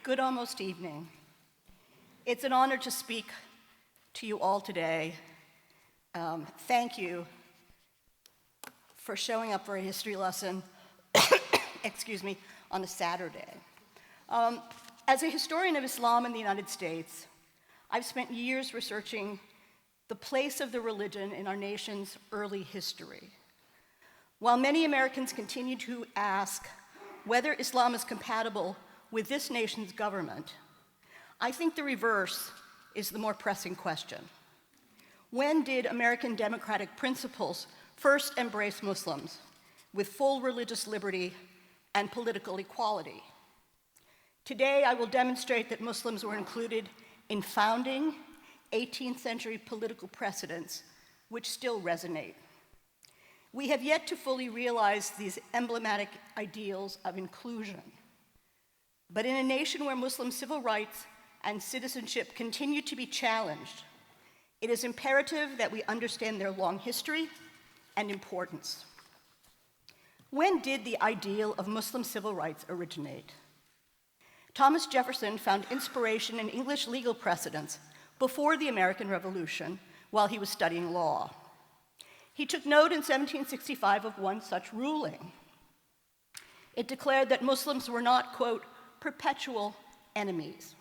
Good almost evening. It's an honor to speak to you all today. Thank you for showing up for a history lesson, on a Saturday. As a historian of Islam in the United States, I've spent years researching the place of the religion in our nation's early history. While many Americans continue to ask whether Islam is compatible with this nation's government, I think the reverse is the more pressing question. When did American democratic principles first embrace Muslims with full religious liberty and political equality? Today, I will demonstrate that Muslims were included in founding 18th century political precedents, which still resonate. We have yet to fully realize these emblematic ideals of inclusion. But in a nation where Muslim civil rights and citizenship continue to be challenged, it is imperative that we understand their long history and importance. When did the ideal of Muslim civil rights originate? Thomas Jefferson found inspiration in English legal precedents before the American Revolution while he was studying law. He took note in 1765 of one such ruling. It declared that Muslims were not, quote, perpetual enemies.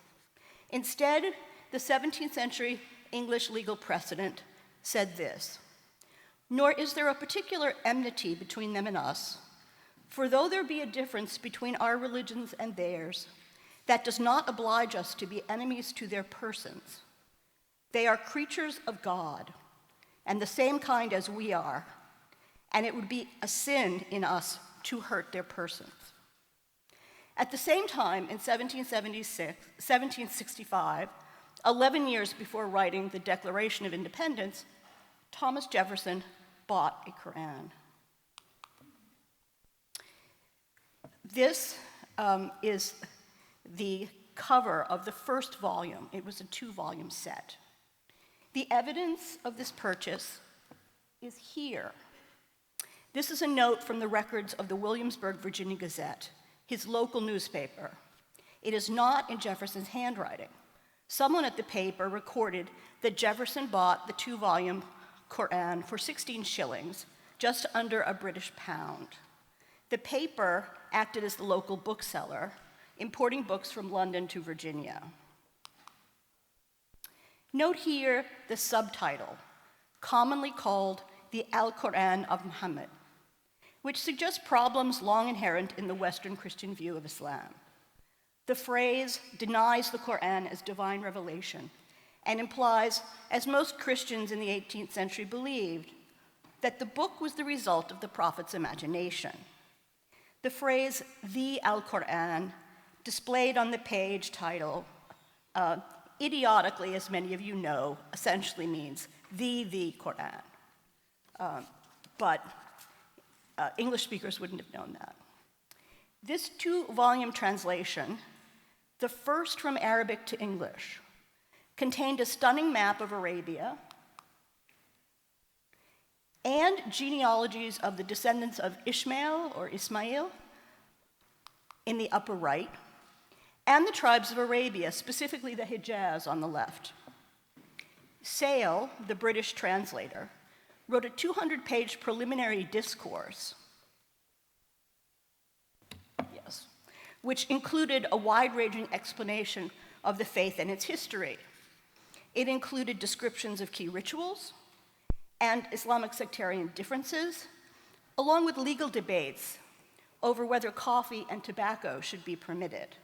Instead, the 17th century English legal precedent said this: "Nor is there a particular enmity between them and us, for though there be a difference between our religions and theirs, that does not oblige us to be enemies to their persons. They are creatures of God, and the same kind as we are, and it would be a sin in us to hurt their persons." At the same time, in 1765, 11 years before writing the Declaration of Independence, Thomas Jefferson bought a Qur'an. This is the cover of the first volume. It was a 2-volume set. The evidence of this purchase is here. This is a note from the records of the Williamsburg, Virginia Gazette, his local newspaper. It is not in Jefferson's handwriting. Someone at the paper recorded that Jefferson bought the 2-volume Qur'an for 16 shillings, just under a British pound. The paper acted as the local bookseller, importing books from London to Virginia. Note here the subtitle, commonly called the Al-Qur'an of Muhammad, which suggests problems long inherent in the Western Christian view of Islam. The phrase denies the Qur'an as divine revelation and implies, as most Christians in the 18th century believed, that the book was the result of the prophet's imagination. The phrase, the Al-Qur'an, displayed on the page title, idiotically, as many of you know, essentially means the Qur'an. But English speakers wouldn't have known that. This 2-volume translation, the first from Arabic to English, contained a stunning map of Arabia and genealogies of the descendants of Ishmael or Ismail in the upper right, and the tribes of Arabia, specifically the Hijaz on the left. Sale, the British translator, wrote a 200-page preliminary discourse, which included a wide-ranging explanation of the faith and its history. It included descriptions of key rituals and Islamic sectarian differences, along with legal debates over whether coffee and tobacco should be permitted.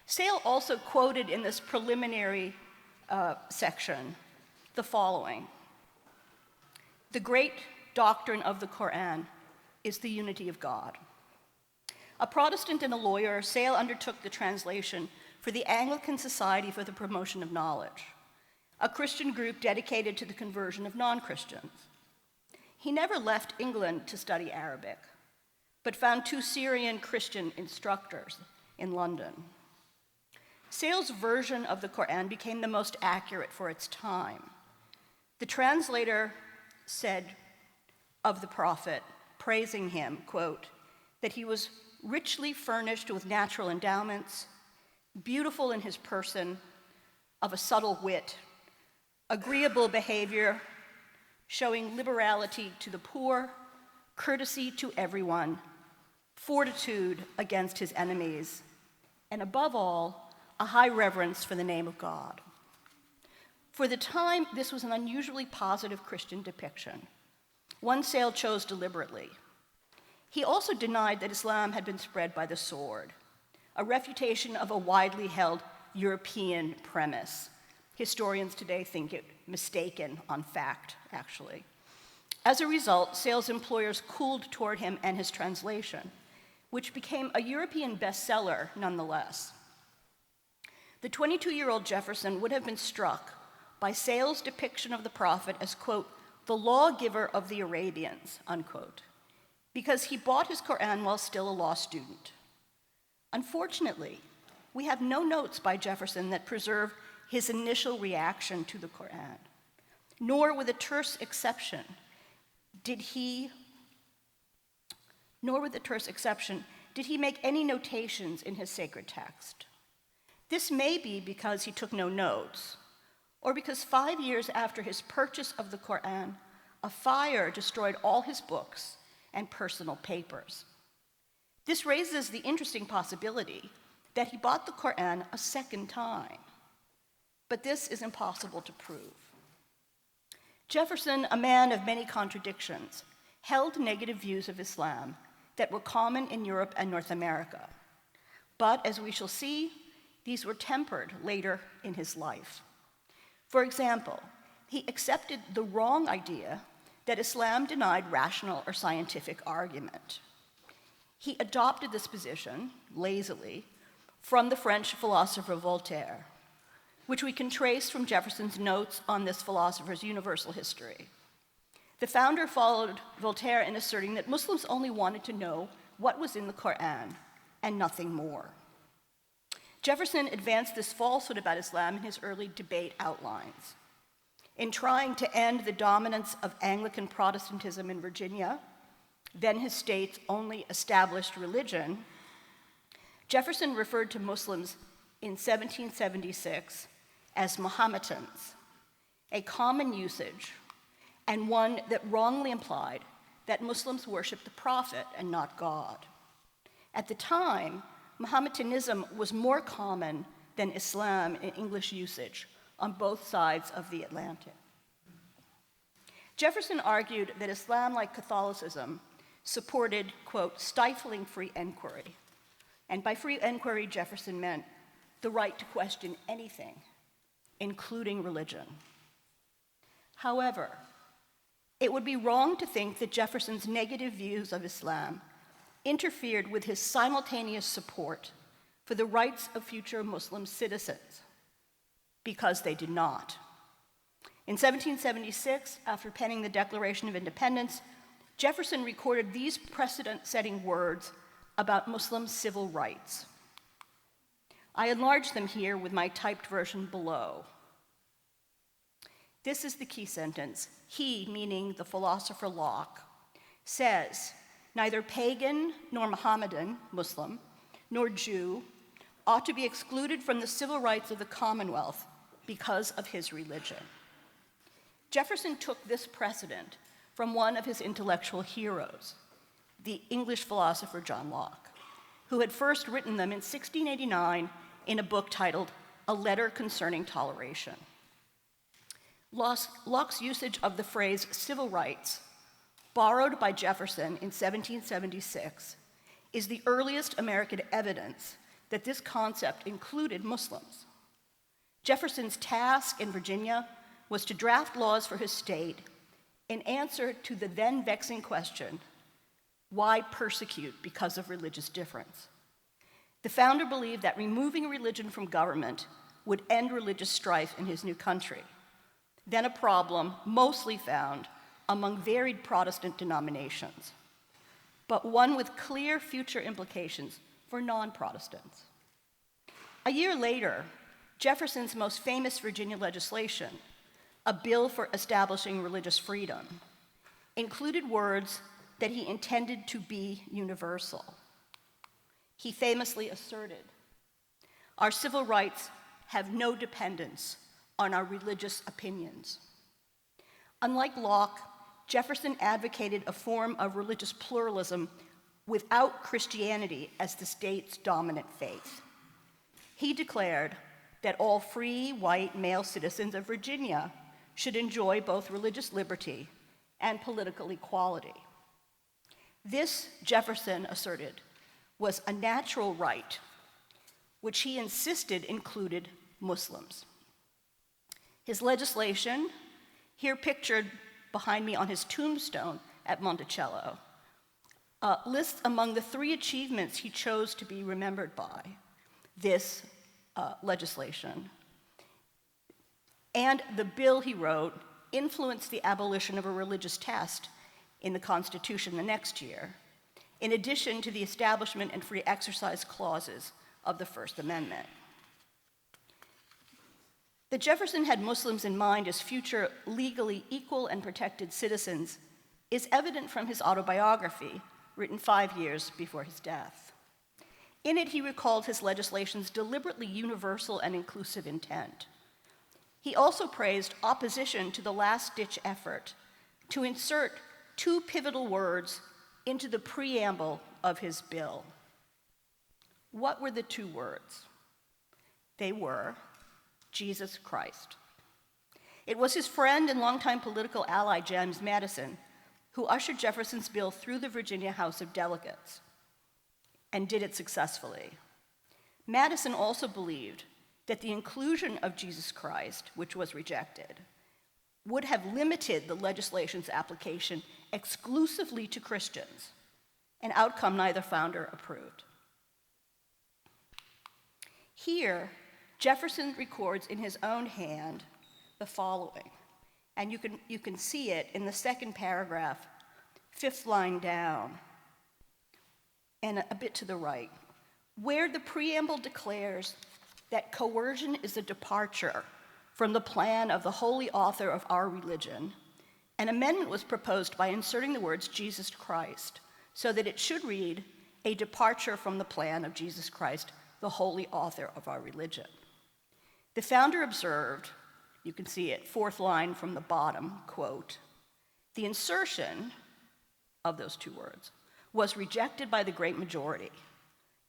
Sale also quoted in this preliminary section the following: "The great doctrine of the Qur'an is the unity of God." A Protestant and a lawyer, Sale undertook the translation for the Anglican Society for the Promotion of Knowledge, a Christian group dedicated to the conversion of non-Christians. He never left England to study Arabic, but found 2 Syrian Christian instructors in London. Sale's version of the Qur'an became the most accurate for its time. The translator said of the prophet, praising him, quote, that he was richly furnished with natural endowments, beautiful in his person, of a subtle wit, agreeable behavior, showing liberality to the poor, courtesy to everyone, fortitude against his enemies, and above all, a high reverence for the name of God. For the time, this was an unusually positive Christian depiction, one Sale chose deliberately. He also denied that Islam had been spread by the sword, a refutation of a widely held European premise. Historians today think it mistaken on fact, actually. As a result, Sale's employers cooled toward him and his translation, which became a European bestseller nonetheless. The 22-year-old Jefferson would have been struck by Sale's depiction of the prophet as, quote, the lawgiver of the Arabians, unquote, because he bought his Qur'an while still a law student. Unfortunately, we have no notes by Jefferson that preserve his initial reaction to the Qur'an, nor with a terse exception did he make any notations in his sacred text. This may be because he took no notes, or because 5 years after his purchase of the Qur'an, a fire destroyed all his books and personal papers. This raises the interesting possibility that he bought the Qur'an a second time, but this is impossible to prove. Jefferson, a man of many contradictions, held negative views of Islam that were common in Europe and North America. But as we shall see, these were tempered later in his life. For example, he accepted the wrong idea that Islam denied rational or scientific argument. He adopted this position, lazily, from the French philosopher Voltaire, which we can trace from Jefferson's notes on this philosopher's universal history. The founder followed Voltaire in asserting that Muslims only wanted to know what was in the Qur'an and nothing more. Jefferson advanced this falsehood about Islam in his early debate outlines. In trying to end the dominance of Anglican Protestantism in Virginia, then his state's only established religion, Jefferson referred to Muslims in 1776 as Mohammedans, a common usage, and one that wrongly implied that Muslims worship the Prophet and not God. At the time, Mohammedanism was more common than Islam in English usage on both sides of the Atlantic. Jefferson argued that Islam, like Catholicism, supported, quote, stifling free inquiry. And by free inquiry, Jefferson meant the right to question anything, including religion. However, it would be wrong to think that Jefferson's negative views of Islam interfered with his simultaneous support for the rights of future Muslim citizens, because they did not. In 1776, after penning the Declaration of Independence, Jefferson recorded these precedent-setting words about Muslim civil rights. I enlarge them here with my typed version below. This is the key sentence. He, meaning the philosopher Locke, says, neither pagan nor Mohammedan, Muslim, nor Jew ought to be excluded from the civil rights of the Commonwealth because of his religion. Jefferson took this precedent from one of his intellectual heroes, the English philosopher John Locke, who had first written them in 1689 in a book titled A Letter Concerning Toleration. Locke's usage of the phrase civil rights, borrowed by Jefferson in 1776, is the earliest American evidence that this concept included Muslims. Jefferson's task in Virginia was to draft laws for his state in answer to the then vexing question, why persecute because of religious difference? The founder believed that removing religion from government would end religious strife in his new country, then a problem mostly found among varied Protestant denominations, but one with clear future implications for non-Protestants. A year later, Jefferson's most famous Virginia legislation, a bill for establishing religious freedom, included words that he intended to be universal. He famously asserted, our civil rights have no dependence on our religious opinions. Unlike Locke, Jefferson advocated a form of religious pluralism without Christianity as the state's dominant faith. He declared that all free, white, male citizens of Virginia should enjoy both religious liberty and political equality. This, Jefferson asserted, was a natural right, which he insisted included Muslims. His legislation, here pictured behind me on his tombstone at Monticello, lists among the 3 achievements he chose to be remembered by this legislation. And the bill he wrote influenced the abolition of a religious test in the Constitution the next year, in addition to the establishment and free exercise clauses of the First Amendment. That Jefferson had Muslims in mind as future legally equal and protected citizens is evident from his autobiography, written 5 years before his death. In it, he recalled his legislation's deliberately universal and inclusive intent. He also praised opposition to the last-ditch effort to insert 2 pivotal words into the preamble of his bill. What were the 2 words? They were Jesus Christ. It was his friend and longtime political ally, James Madison, who ushered Jefferson's bill through the Virginia House of Delegates and did it successfully. Madison also believed that the inclusion of Jesus Christ, which was rejected, would have limited the legislation's application exclusively to Christians, an outcome neither founder approved. Here, Jefferson records in his own hand the following, and you can see it in the second paragraph, 5th line down, and a bit to the right, where the preamble declares that coercion is a departure from the plan of the holy author of our religion. An amendment was proposed by inserting the words Jesus Christ so that it should read, a departure from the plan of Jesus Christ, the holy author of our religion. The founder observed, you can see it, 4th line from the bottom, quote, the insertion of those 2 words was rejected by the great majority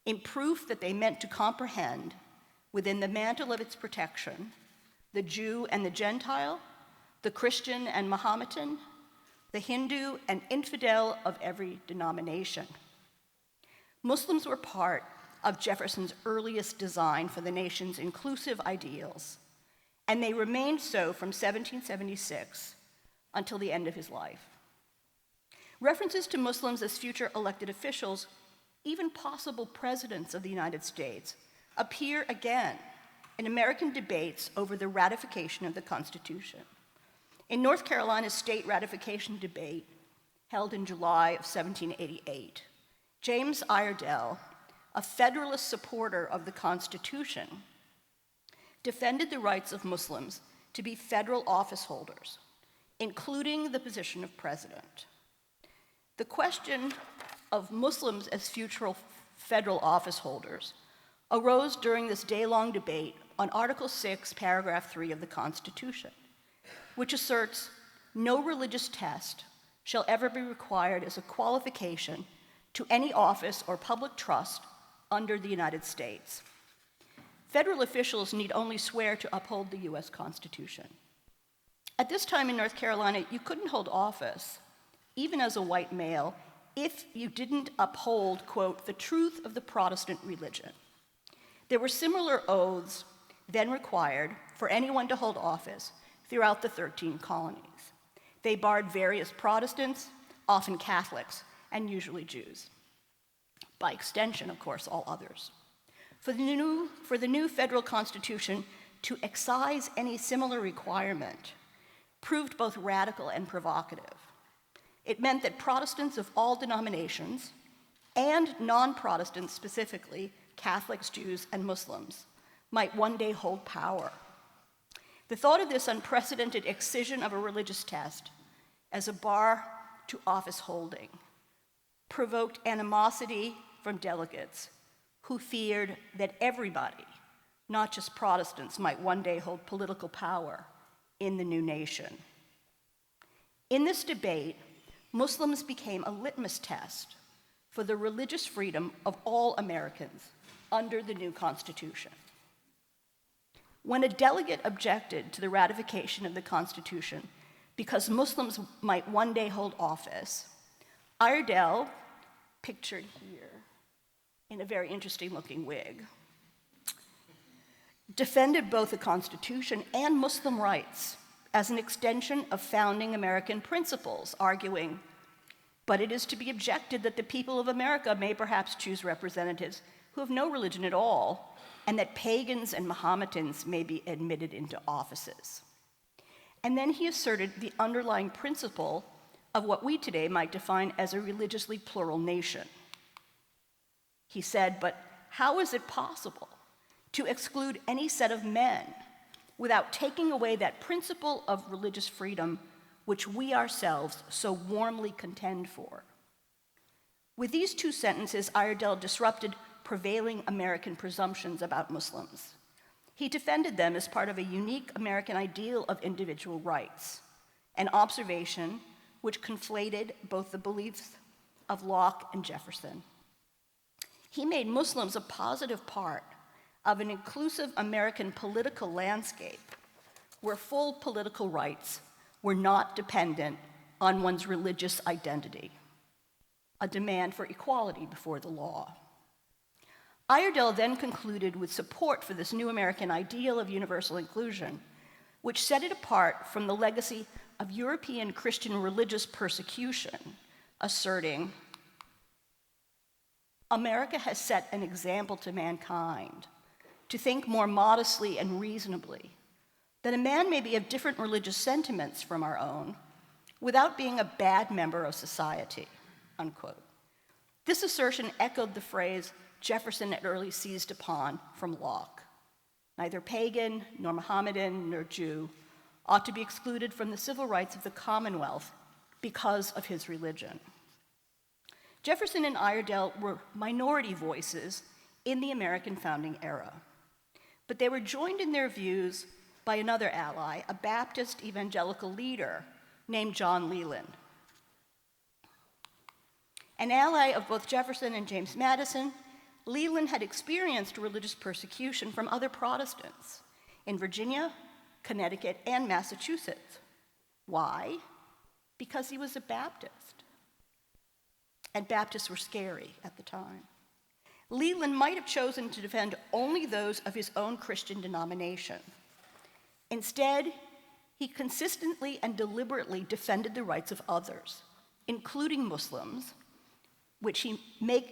in proof that they meant to comprehend within the mantle of its protection the Jew and the Gentile, the Christian and Mohammedan, the Hindu and infidel of every denomination. Muslims were part of Jefferson's earliest design for the nation's inclusive ideals, and they remained so from 1776 until the end of his life. References to Muslims as future elected officials, even possible presidents of the United States, appear again in American debates over the ratification of the Constitution. In North Carolina's state ratification debate, held in July of 1788, James Iredell, a Federalist supporter of the Constitution, defended the rights of Muslims to be federal office holders, including the position of president. The question of Muslims as future federal office holders arose during this day-long debate on Article 6, Paragraph 3 of the Constitution, which asserts, no religious test shall ever be required as a qualification to any office or public trust under the United States. Federal officials need only swear to uphold the U.S. Constitution. At this time in North Carolina, you couldn't hold office, even as a white male, if you didn't uphold, quote, the truth of the Protestant religion. There were similar oaths then required for anyone to hold office throughout the 13 colonies. They barred various Protestants, often Catholics, and usually Jews. By extension, of course, all others. For the new federal Constitution to excise any similar requirement proved both radical and provocative. It meant that Protestants of all denominations, and non-Protestants specifically, Catholics, Jews, and Muslims, might one day hold power. The thought of this unprecedented excision of a religious test as a bar to office holding provoked animosity from delegates who feared that everybody not just Protestants, might one day hold political power in the new nation. In this debate, Muslims became a litmus test for the religious freedom of all Americans under the new Constitution. When a delegate objected to the ratification of the Constitution because Muslims might one day hold office, Iredell, pictured here in a very interesting-looking wig, defended both the Constitution and Muslim rights as an extension of founding American principles, arguing, but it is to be objected that the people of America may perhaps choose representatives who have no religion at all, and that pagans and Mohammedans may be admitted into offices. And then he asserted the underlying principle of what we today might define as a religiously plural nation. He said, but how is it possible to exclude any set of men without taking away that principle of religious freedom which we ourselves so warmly contend for? With these two sentences, Iredell disrupted prevailing American presumptions about Muslims. He defended them as part of a unique American ideal of individual rights, an observation which conflated both the beliefs of Locke and Jefferson. He made Muslims a positive part of an inclusive American political landscape where full political rights were not dependent on one's religious identity, a demand for equality before the law. Iredell then concluded with support for this new American ideal of universal inclusion, which set it apart from the legacy of European Christian religious persecution, asserting, America has set an example to mankind to think more modestly and reasonably, that a man may be of different religious sentiments from our own without being a bad member of society, unquote. This assertion echoed the phrase Jefferson had early seized upon from Locke. Neither pagan, nor Mohammedan, nor Jew ought to be excluded from the civil rights of the Commonwealth because of his religion. Jefferson and Iredell were minority voices in the American founding era, but they were joined in their views by another ally, a Baptist evangelical leader named John Leland. An ally of both Jefferson and James Madison, Leland had experienced religious persecution from other Protestants in Virginia, Connecticut, and Massachusetts. Why? Because he was a Baptist. And Baptists were scary at the time. Leland might have chosen to defend only those of his own Christian denomination. Instead, he consistently and deliberately defended the rights of others, including Muslims, which he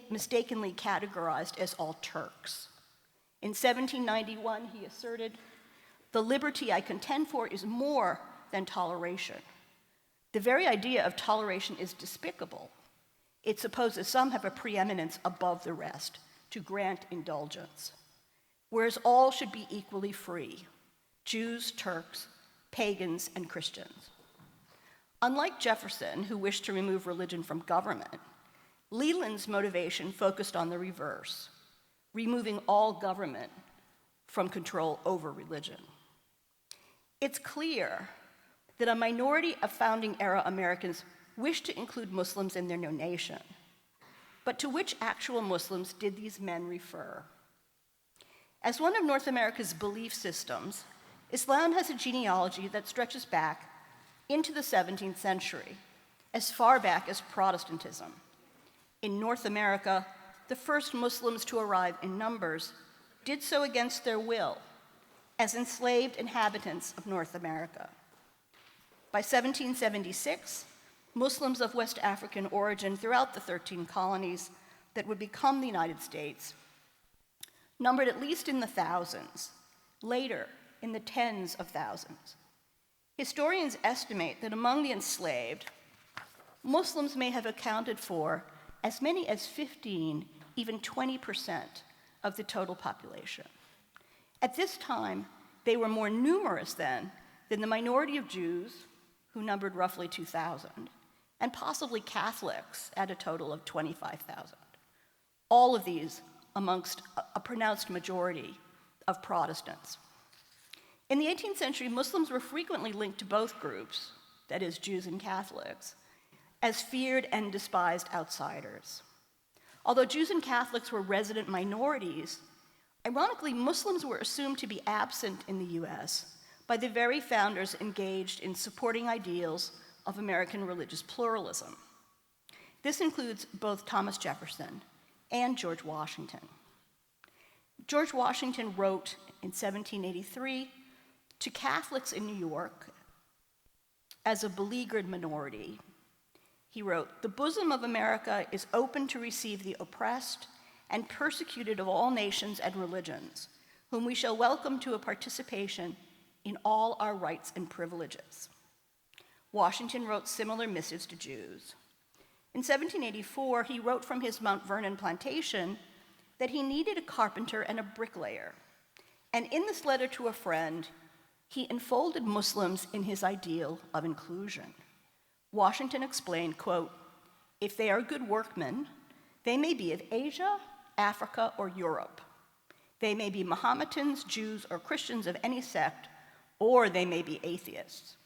mistakenly categorized as all Turks. In 1791, he asserted, "The liberty I contend for is more than toleration. The very idea of toleration is despicable. It supposes some have a preeminence above the rest to grant indulgence, whereas all should be equally free, Jews, Turks, pagans, and Christians." Unlike Jefferson, who wished to remove religion from government, Leland's motivation focused on the reverse, removing all government from control over religion. It's clear that a minority of founding-era Americans wished to include Muslims in their new nation. But to which actual Muslims did these men refer? As one of North America's belief systems, Islam has a genealogy that stretches back into the 17th century, as far back as Protestantism. In North America, the first Muslims to arrive in numbers did so against their will, as enslaved inhabitants of North America. By 1776, Muslims of West African origin throughout the 13 colonies that would become the United States numbered at least in the thousands, later in the tens of thousands. Historians estimate that among the enslaved, Muslims may have accounted for as many as 15, even 20% of the total population. At this time, they were more numerous than the minority of Jews, who numbered roughly 2,000, and possibly Catholics at a total of 25,000. All of these amongst a pronounced majority of Protestants. In the 18th century, Muslims were frequently linked to both groups, that is, Jews and Catholics, as feared and despised outsiders. Although Jews and Catholics were resident minorities, ironically, Muslims were assumed to be absent in the US by the very founders engaged in supporting ideals of American religious pluralism. This includes both Thomas Jefferson and George Washington. George Washington wrote in 1783 to Catholics in New York as a beleaguered minority. He wrote, "The bosom of America is open to receive the oppressed and persecuted of all nations and religions, whom we shall welcome to a participation in all our rights and privileges." Washington wrote similar missives to Jews. In 1784, he wrote from his Mount Vernon plantation that he needed a carpenter and a bricklayer. And in this letter to a friend, he enfolded Muslims in his ideal of inclusion. Washington explained, quote, "If they are good workmen, they may be of Asia, Africa, or Europe. They may be Mohammedans, Jews, or Christians of any sect, or they may be atheists."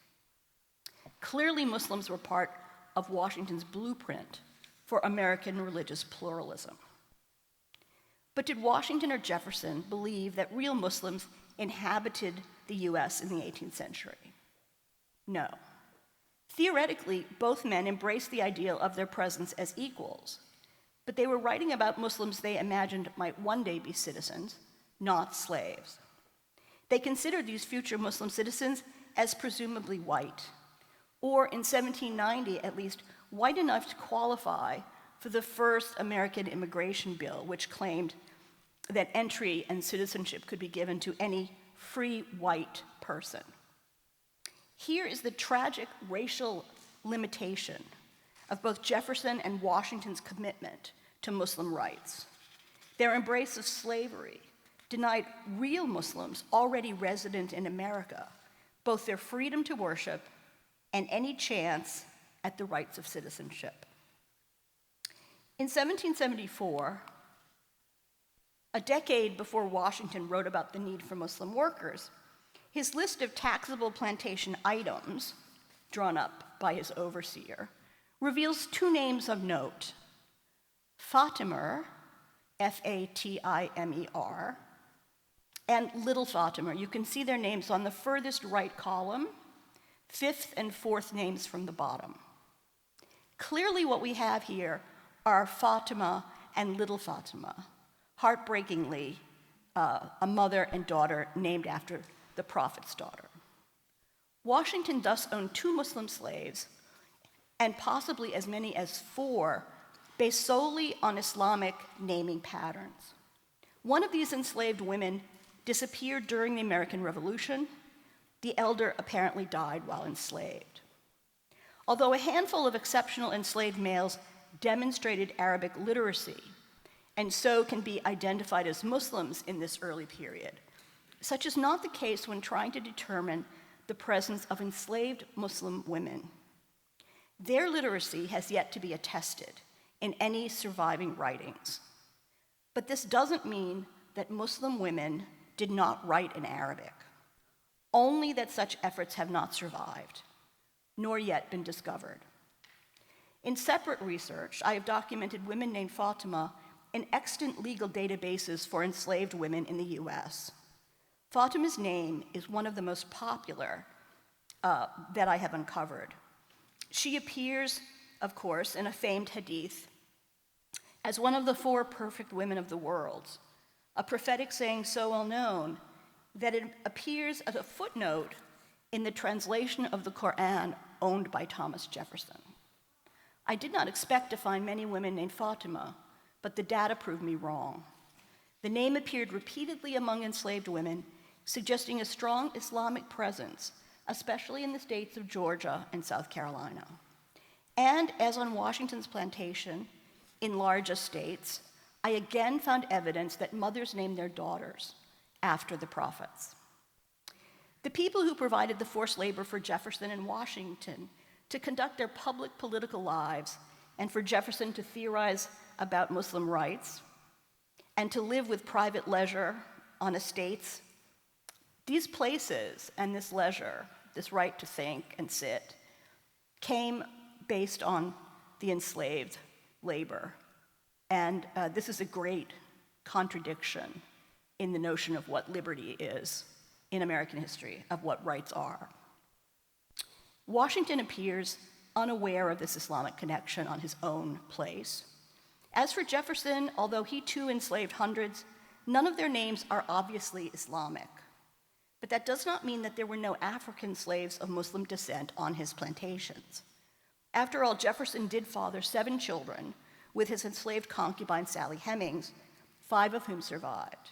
Clearly, Muslims were part of Washington's blueprint for American religious pluralism. But did Washington or Jefferson believe that real Muslims inhabited the US in the 18th century? No. Theoretically, both men embraced the ideal of their presence as equals, but they were writing about Muslims they imagined might one day be citizens, not slaves. They considered these future Muslim citizens as presumably white, or in 1790 at least, white enough to qualify for the first American immigration bill, which claimed that entry and citizenship could be given to any free white person. Here is the tragic racial limitation of both Jefferson and Washington's commitment to Muslim rights. Their embrace of slavery denied real Muslims already resident in America both their freedom to worship and any chance at the rights of citizenship. In 1774, a decade before Washington wrote about the need for Muslim workers, his list of taxable plantation items, drawn up by his overseer, reveals two names of note: Fatimer, F-A-T-I-M-E-R, and Little Fatimer. You can see their names on the furthest right column, fifth and fourth names from the bottom. Clearly what we have here are Fatima and Little Fatima, heartbreakingly a mother and daughter named after the prophet's daughter. Washington thus owned two Muslim slaves, and possibly as many as four, based solely on Islamic naming patterns. One of these enslaved women disappeared during the American Revolution. The elder apparently died while enslaved. Although a handful of exceptional enslaved males demonstrated Arabic literacy, and so can be identified as Muslims in this early period, such is not the case when trying to determine the presence of enslaved Muslim women. Their literacy has yet to be attested in any surviving writings. But this doesn't mean that Muslim women did not write in Arabic, only that such efforts have not survived, nor yet been discovered. In separate research, I have documented women named Fatima in extant legal databases for enslaved women in the US. Fatima's name is one of the most popular that I have uncovered. She appears, of course, in a famed hadith as one of the four perfect women of the world, a prophetic saying so well known that it appears as a footnote in the translation of the Qur'an owned by Thomas Jefferson. I did not expect to find many women named Fatima, but the data proved me wrong. The name appeared repeatedly among enslaved women, suggesting a strong Islamic presence, especially in the states of Georgia and South Carolina. And as on Washington's plantation, in large estates, I again found evidence that mothers named their daughters after the prophets. The people who provided the forced labor for Jefferson and Washington to conduct their public political lives, and for Jefferson to theorize about Muslim rights, and to live with private leisure on estates, these places and this leisure, this right to think and sit, came based on the enslaved labor. And this is a great contradiction in the notion of what liberty is in American history, of what rights are. Washington appears unaware of this Islamic connection on his own place. As for Jefferson, although he too enslaved hundreds, none of their names are obviously Islamic. But that does not mean that there were no African slaves of Muslim descent on his plantations. After all, Jefferson did father 7 children with his enslaved concubine Sally Hemings, 5 of whom survived.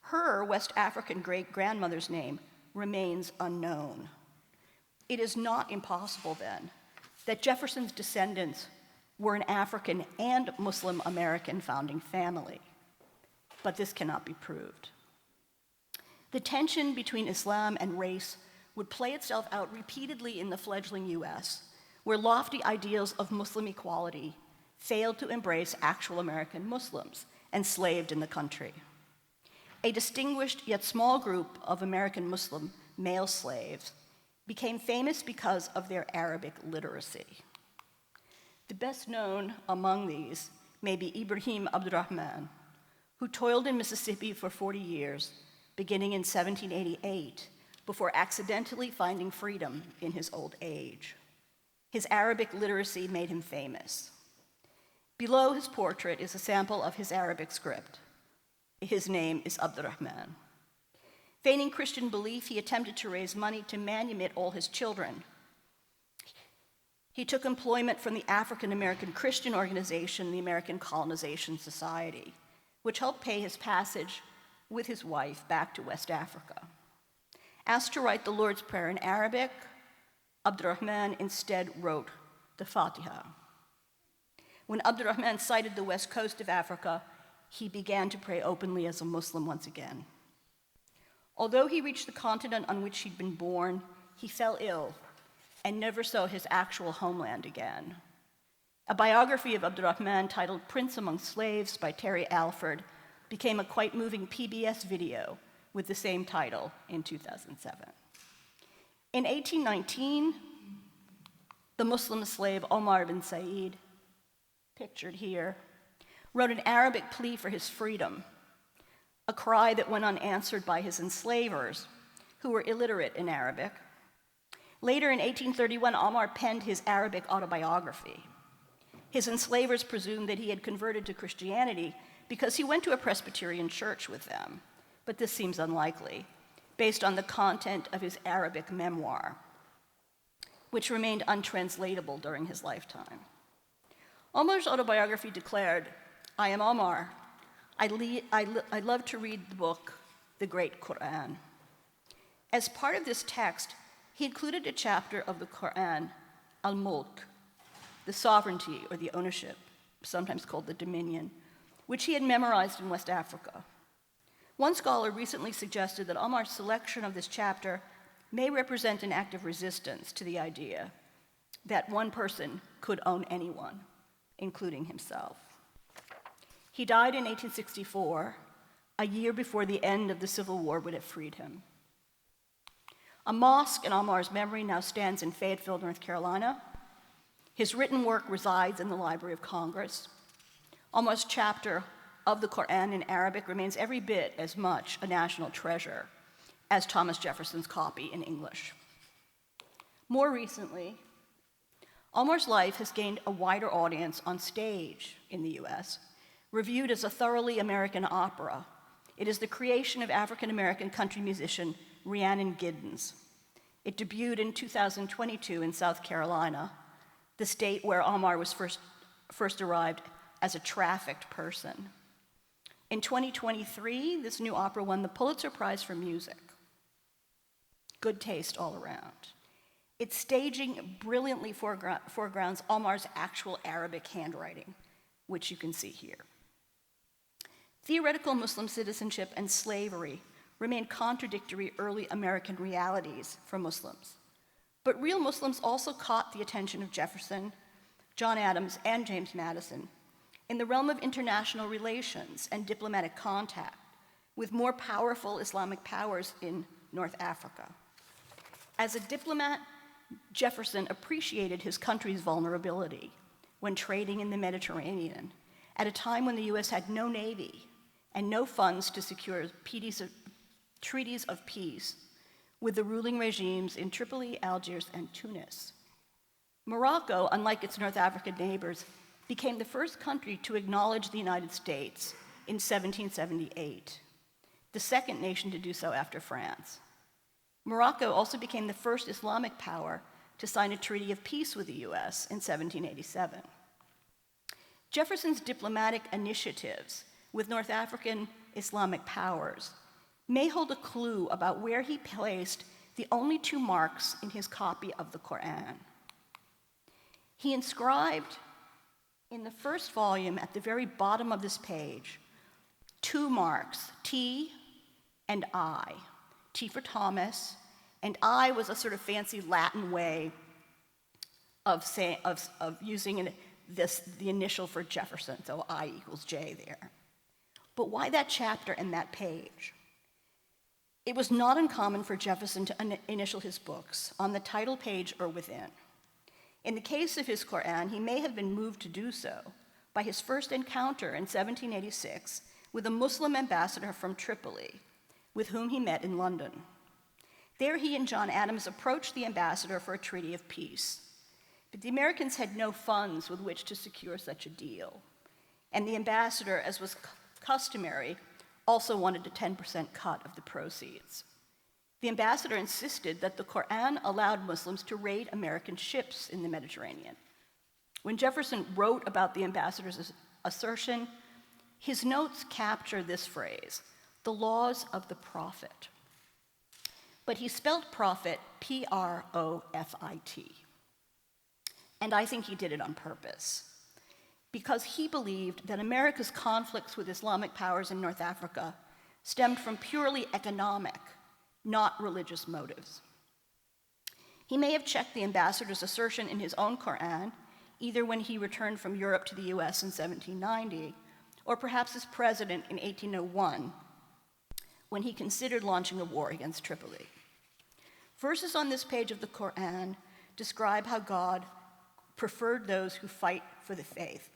Her West African great-grandmother's name remains unknown. It is not impossible, then, that Jefferson's descendants were an African and Muslim American founding family, but this cannot be proved. The tension between Islam and race would play itself out repeatedly in the fledgling US, where lofty ideals of Muslim equality failed to embrace actual American Muslims enslaved in the country. A distinguished yet small group of American Muslim male slaves became famous because of their Arabic literacy. The best known among these may be Ibrahim Abdurrahman, who toiled in Mississippi for 40 years, beginning in 1788, before accidentally finding freedom in his old age. His Arabic literacy made him famous. Below his portrait is a sample of his Arabic script. His name is Abdurrahman. Feigning Christian belief, he attempted to raise money to manumit all his children. He took employment from the African American Christian organization, the American Colonization Society, which helped pay his passage with his wife back to West Africa. Asked to write the Lord's Prayer in Arabic, Abdurrahman instead wrote the Fatiha. When Abdurrahman sighted the west coast of Africa, he began to pray openly as a Muslim once again. Although he reached the continent on which he'd been born, he fell ill and never saw his actual homeland again. A biography of Abdurrahman titled Prince Among Slaves by Terry Alford became a quite moving PBS video with the same title in 2007. In 1819, the Muslim slave Omar bin Said, pictured here, wrote an Arabic plea for his freedom, a cry that went unanswered by his enslavers, who were illiterate in Arabic. Later in 1831, Omar penned his Arabic autobiography. His enslavers presumed that he had converted to Christianity because he went to a Presbyterian church with them, but this seems unlikely, based on the content of his Arabic memoir, which remained untranslatable during his lifetime. Omar's autobiography declared, "I am Omar. I love to read the book, the great Qur'an." As part of this text, he included a chapter of the Qur'an, al-Mulk, the sovereignty or the ownership, sometimes called the dominion, which he had memorized in West Africa. One scholar recently suggested that Omar's selection of this chapter may represent an act of resistance to the idea that one person could own anyone, including himself. He died in 1864, a year before the end of the Civil War would have freed him. A mosque in Omar's memory now stands in Fayetteville, North Carolina. His written work resides in the Library of Congress. Omar's chapter of the Qur'an in Arabic remains every bit as much a national treasure as Thomas Jefferson's copy in English. More recently, Omar's life has gained a wider audience on stage in the US, reviewed as a thoroughly American opera. It is the creation of African-American country musician Rhiannon Giddens. It debuted in 2022 in South Carolina, the state where Omar was first arrived as a trafficked person. In 2023, this new opera won the Pulitzer Prize for Music. Good taste all around. Its staging brilliantly foregrounds Omar's actual Arabic handwriting, which you can see here. Theoretical Muslim citizenship and slavery remain contradictory early American realities for Muslims. But real Muslims also caught the attention of Jefferson, John Adams, and James Madison in the realm of international relations and diplomatic contact, with more powerful Islamic powers in North Africa. As a diplomat, Jefferson appreciated his country's vulnerability when trading in the Mediterranean at a time when the US had no navy and no funds to secure treaties of peace with the ruling regimes in Tripoli, Algiers, and Tunis. Morocco, unlike its North African neighbors, became the first country to acknowledge the United States in 1778, the second nation to do so after France. Morocco also became the first Islamic power to sign a treaty of peace with the US in 1787. Jefferson's diplomatic initiatives with North African Islamic powers may hold a clue about where he placed the only two marks in his copy of the Qur'an. He inscribed in the first volume at the very bottom of this page two marks, T and I. T for Thomas, and I was a sort of fancy Latin way of using the initial for Jefferson, so I equals J there. But why that chapter and that page? It was not uncommon for Jefferson to initial his books on the title page or within. In the case of his Qur'an, he may have been moved to do so by his first encounter in 1786 with a Muslim ambassador from Tripoli, with whom he met in London. There he and John Adams approached the ambassador for a treaty of peace. But the Americans had no funds with which to secure such a deal. And the ambassador, as was customary, also wanted a 10% cut of the proceeds. The ambassador insisted that the Qur'an allowed Muslims to raid American ships in the Mediterranean. When Jefferson wrote about the ambassador's assertion, his notes capture this phrase, the laws of the prophet. But he spelled prophet P-R-O-F-I-T. And I think he did it on purpose, because he believed that America's conflicts with Islamic powers in North Africa stemmed from purely economic, not religious motives. He may have checked the ambassador's assertion in his own Qur'an, either when he returned from Europe to the US in 1790, or perhaps as president in 1801, when he considered launching a war against Tripoli. Verses on this page of the Qur'an describe how God preferred those who fight for the faith,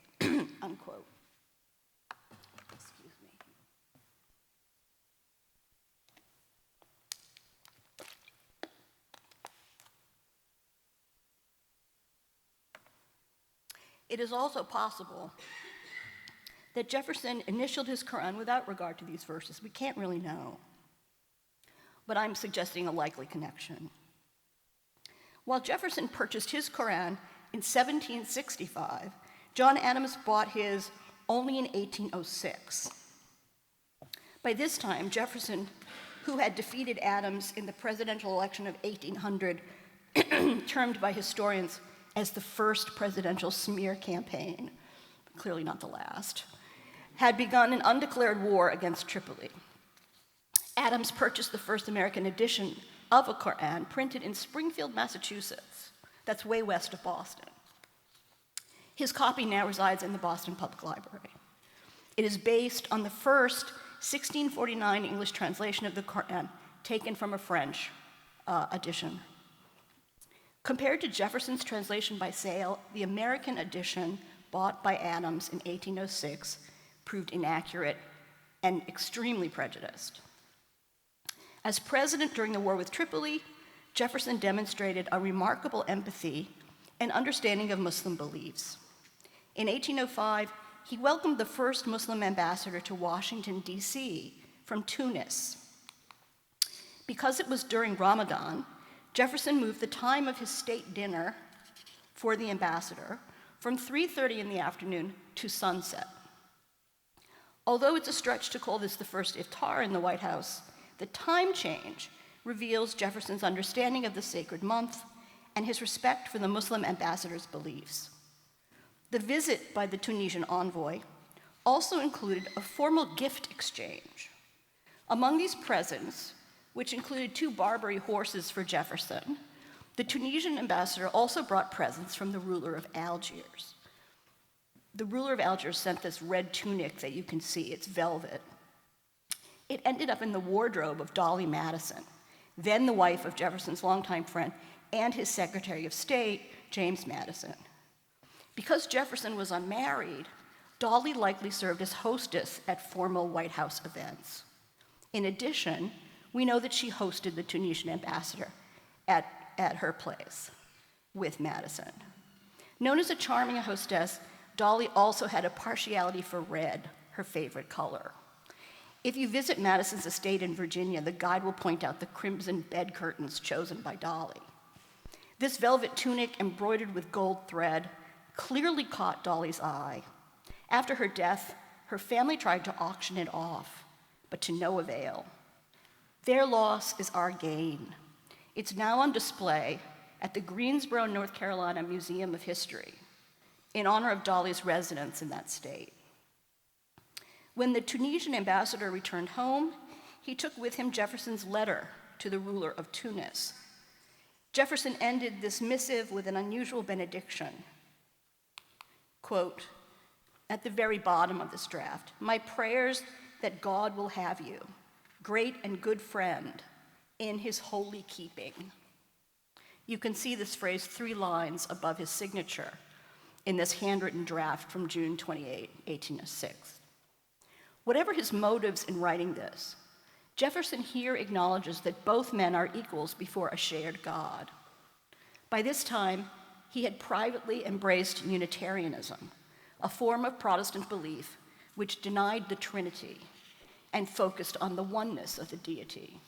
unquote. Excuse me. It is also possible that Jefferson initialed his Qur'an without regard to these verses. We can't really know, but I'm suggesting a likely connection. While Jefferson purchased his Qur'an in 1765, John Adams bought his only in 1806. By this time, Jefferson, who had defeated Adams in the presidential election of 1800, termed by historians as the first presidential smear campaign, clearly not the last, had begun an undeclared war against Tripoli. Adams purchased the first American edition of a Qur'an printed in Springfield, Massachusetts. That's way west of Boston. His copy now resides in the Boston Public Library. It is based on the first 1649 English translation of the Qur'an, taken from a French edition. Compared to Jefferson's translation by sale, the American edition bought by Adams in 1806 proved inaccurate and extremely prejudiced. As president during the war with Tripoli, Jefferson demonstrated a remarkable empathy and understanding of Muslim beliefs. In 1805, he welcomed the first Muslim ambassador to Washington, D.C. from Tunis. Because it was during Ramadan, Jefferson moved the time of his state dinner for the ambassador from 3:30 in the afternoon to sunset. Although it's a stretch to call this the first iftar in the White House, the time change reveals Jefferson's understanding of the sacred month and his respect for the Muslim ambassador's beliefs. The visit by the Tunisian envoy also included a formal gift exchange. Among these presents, which included 2 Barbary horses for Jefferson, the Tunisian ambassador also brought presents from the ruler of Algiers. The ruler of Algiers sent this red tunic that you can see, it's velvet. It ended up in the wardrobe of Dolly Madison, then the wife of Jefferson's longtime friend and his Secretary of State, James Madison. Because Jefferson was unmarried, Dolly likely served as hostess at formal White House events. In addition, we know that she hosted the Tunisian ambassador at her place with Madison. Known as a charming hostess, Dolly also had a partiality for red, her favorite color. If you visit Madison's estate in Virginia, the guide will point out the crimson bed curtains chosen by Dolly. This velvet tunic embroidered with gold thread clearly caught Dolly's eye. After her death, her family tried to auction it off, but to no avail. Their loss is our gain. It's now on display at the Greensboro, North Carolina Museum of History in honor of Dolly's residence in that state. When the Tunisian ambassador returned home, he took with him Jefferson's letter to the ruler of Tunis. Jefferson ended this missive with an unusual benediction. Quote, at the very bottom of this draft, "My prayers that God will have you, great and good friend, in his holy keeping." You can see this phrase 3 lines above his signature in this handwritten draft from June 28, 1806. Whatever his motives in writing this, Jefferson here acknowledges that both men are equals before a shared God. By this time, he had privately embraced Unitarianism, a form of Protestant belief which denied the Trinity and focused on the oneness of the deity.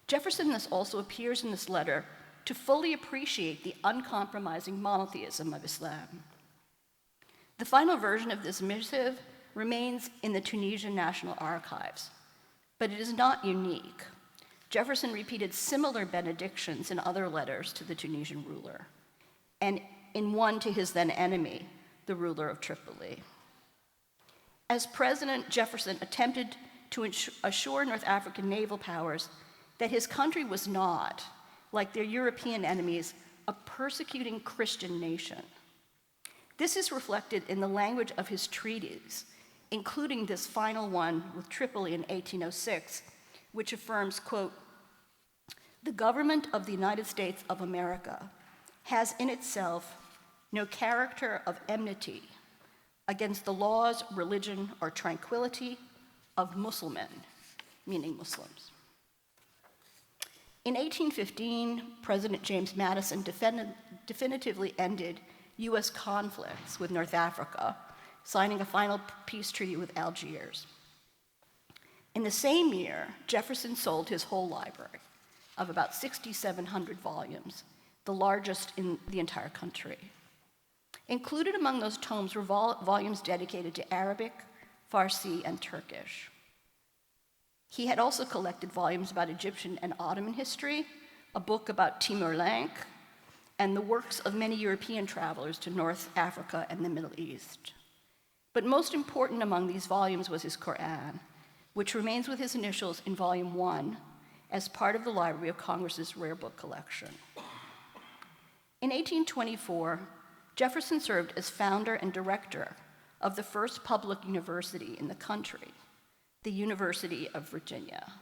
Jefferson thus also appears in this letter to fully appreciate the uncompromising monotheism of Islam. The final version of this missive remains in the Tunisian National Archives, but it is not unique. Jefferson repeated similar benedictions in other letters to the Tunisian ruler, and in one to his then enemy, the ruler of Tripoli. As president, Jefferson attempted to assure North African naval powers that his country was not, like their European enemies, a persecuting Christian nation. This is reflected in the language of his treaties, including this final one with Tripoli in 1806, which affirms, quote, "The government of the United States of America has in itself no character of enmity against the laws, religion, or tranquility of Muslimen," meaning Muslims. In 1815, President James Madison definitively ended US conflicts with North Africa, signing a final peace treaty with Algiers. In the same year, Jefferson sold his whole library of about 6,700 volumes, the largest in the entire country. Included among those tomes were volumes dedicated to Arabic, Farsi, and Turkish. He had also collected volumes about Egyptian and Ottoman history, a book about Timur-Lenk, and the works of many European travelers to North Africa and the Middle East. But most important among these volumes was his Qur'an, which remains with his initials in Volume 1 as part of the Library of Congress's rare book collection. In 1824, Jefferson served as founder and director of the first public university in the country, the University of Virginia.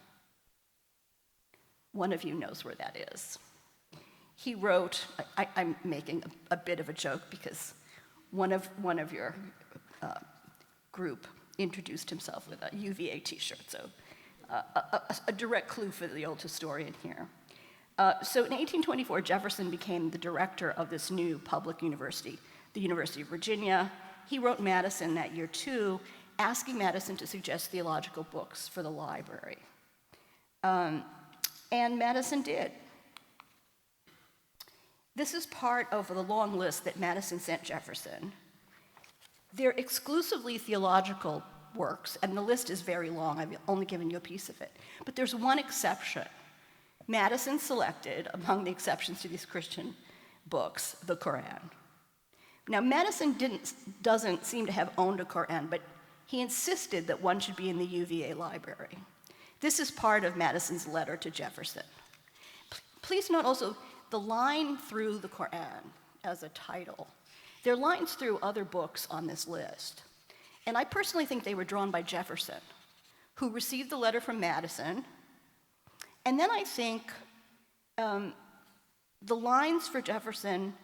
One of you knows where that is. He wrote, I'm making a bit of a joke because one of your group introduced himself with a UVA t-shirt, so a direct clue for the old historian here. So in 1824, Jefferson became the director of this new public university, the University of Virginia. He wrote Madison that year too, asking Madison to suggest theological books for the library. And Madison did. This is part of the long list that Madison sent Jefferson. They're exclusively theological works, and the list is very long. I've only given you a piece of it. But there's one exception. Madison selected, among the exceptions to these Christian books, the Qur'an. Now, Madison doesn't seem to have owned a Qur'an, but he insisted that one should be in the UVA library. This is part of Madison's letter to Jefferson. Please note also the line through the Qur'an as a title. There are lines through other books on this list. And I personally think they were drawn by Jefferson, who received the letter from Madison. And then I think the lines for Jefferson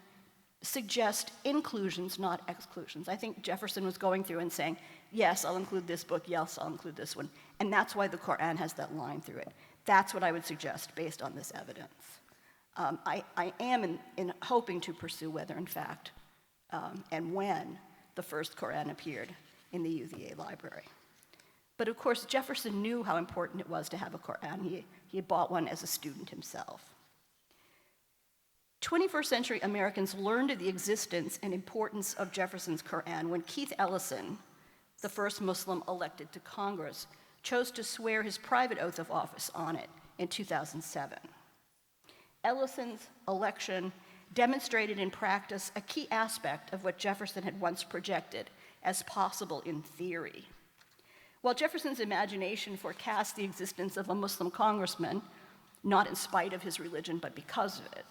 suggest inclusions, not exclusions. I think Jefferson was going through and saying, yes, I'll include this book, yes, I'll include this one. And that's why the Qur'an has that line through it. That's what I would suggest based on this evidence. I am in hoping to pursue whether, in fact, and when the first Qur'an appeared in the UVA library. But of course, Jefferson knew how important it was to have a Qur'an. He had bought one as a student himself. 21st century Americans learned of the existence and importance of Jefferson's Qur'an when Keith Ellison, the first Muslim elected to Congress, chose to swear his private oath of office on it in 2007. Ellison's election demonstrated in practice a key aspect of what Jefferson had once projected as possible in theory. While Jefferson's imagination forecast the existence of a Muslim congressman, not in spite of his religion, but because of it,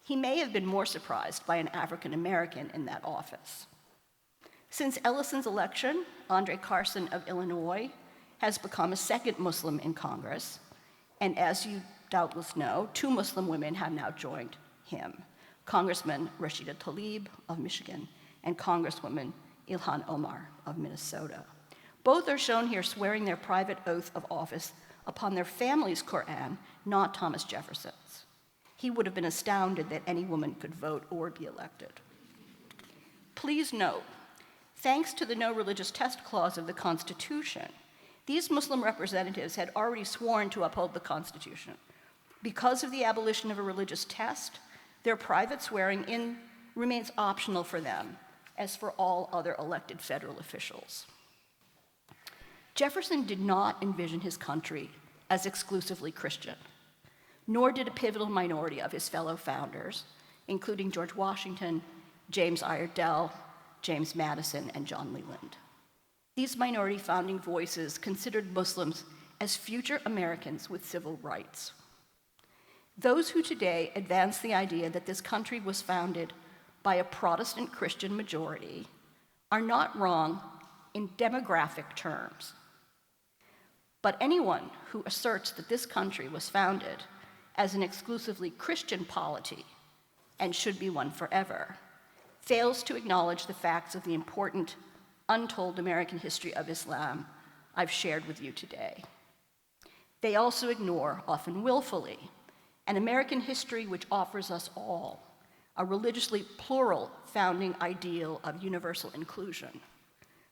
he may have been more surprised by an African American in that office. Since Ellison's election, Andre Carson of Illinois has become a second Muslim in Congress, and as you doubtless know, 2 Muslim women have now joined him, Congressman Rashida Tlaib of Michigan and Congresswoman Ilhan Omar of Minnesota. Both are shown here swearing their private oath of office upon their family's Qur'an, not Thomas Jefferson's. He would have been astounded that any woman could vote or be elected. Please note, thanks to the no religious test clause of the Constitution, these Muslim representatives had already sworn to uphold the Constitution. Because of the abolition of a religious test, their private swearing in remains optional for them, as for all other elected federal officials. Jefferson did not envision his country as exclusively Christian, nor did a pivotal minority of his fellow founders, including George Washington, James Iredell, James Madison, and John Leland. These minority founding voices considered Muslims as future Americans with civil rights. Those who today advance the idea that this country was founded by a Protestant Christian majority are not wrong in demographic terms. But anyone who asserts that this country was founded as an exclusively Christian polity and should be one forever fails to acknowledge the facts of the important, untold American history of Islam I've shared with you today. They also ignore, often willfully, an American history which offers us all a religiously plural founding ideal of universal inclusion,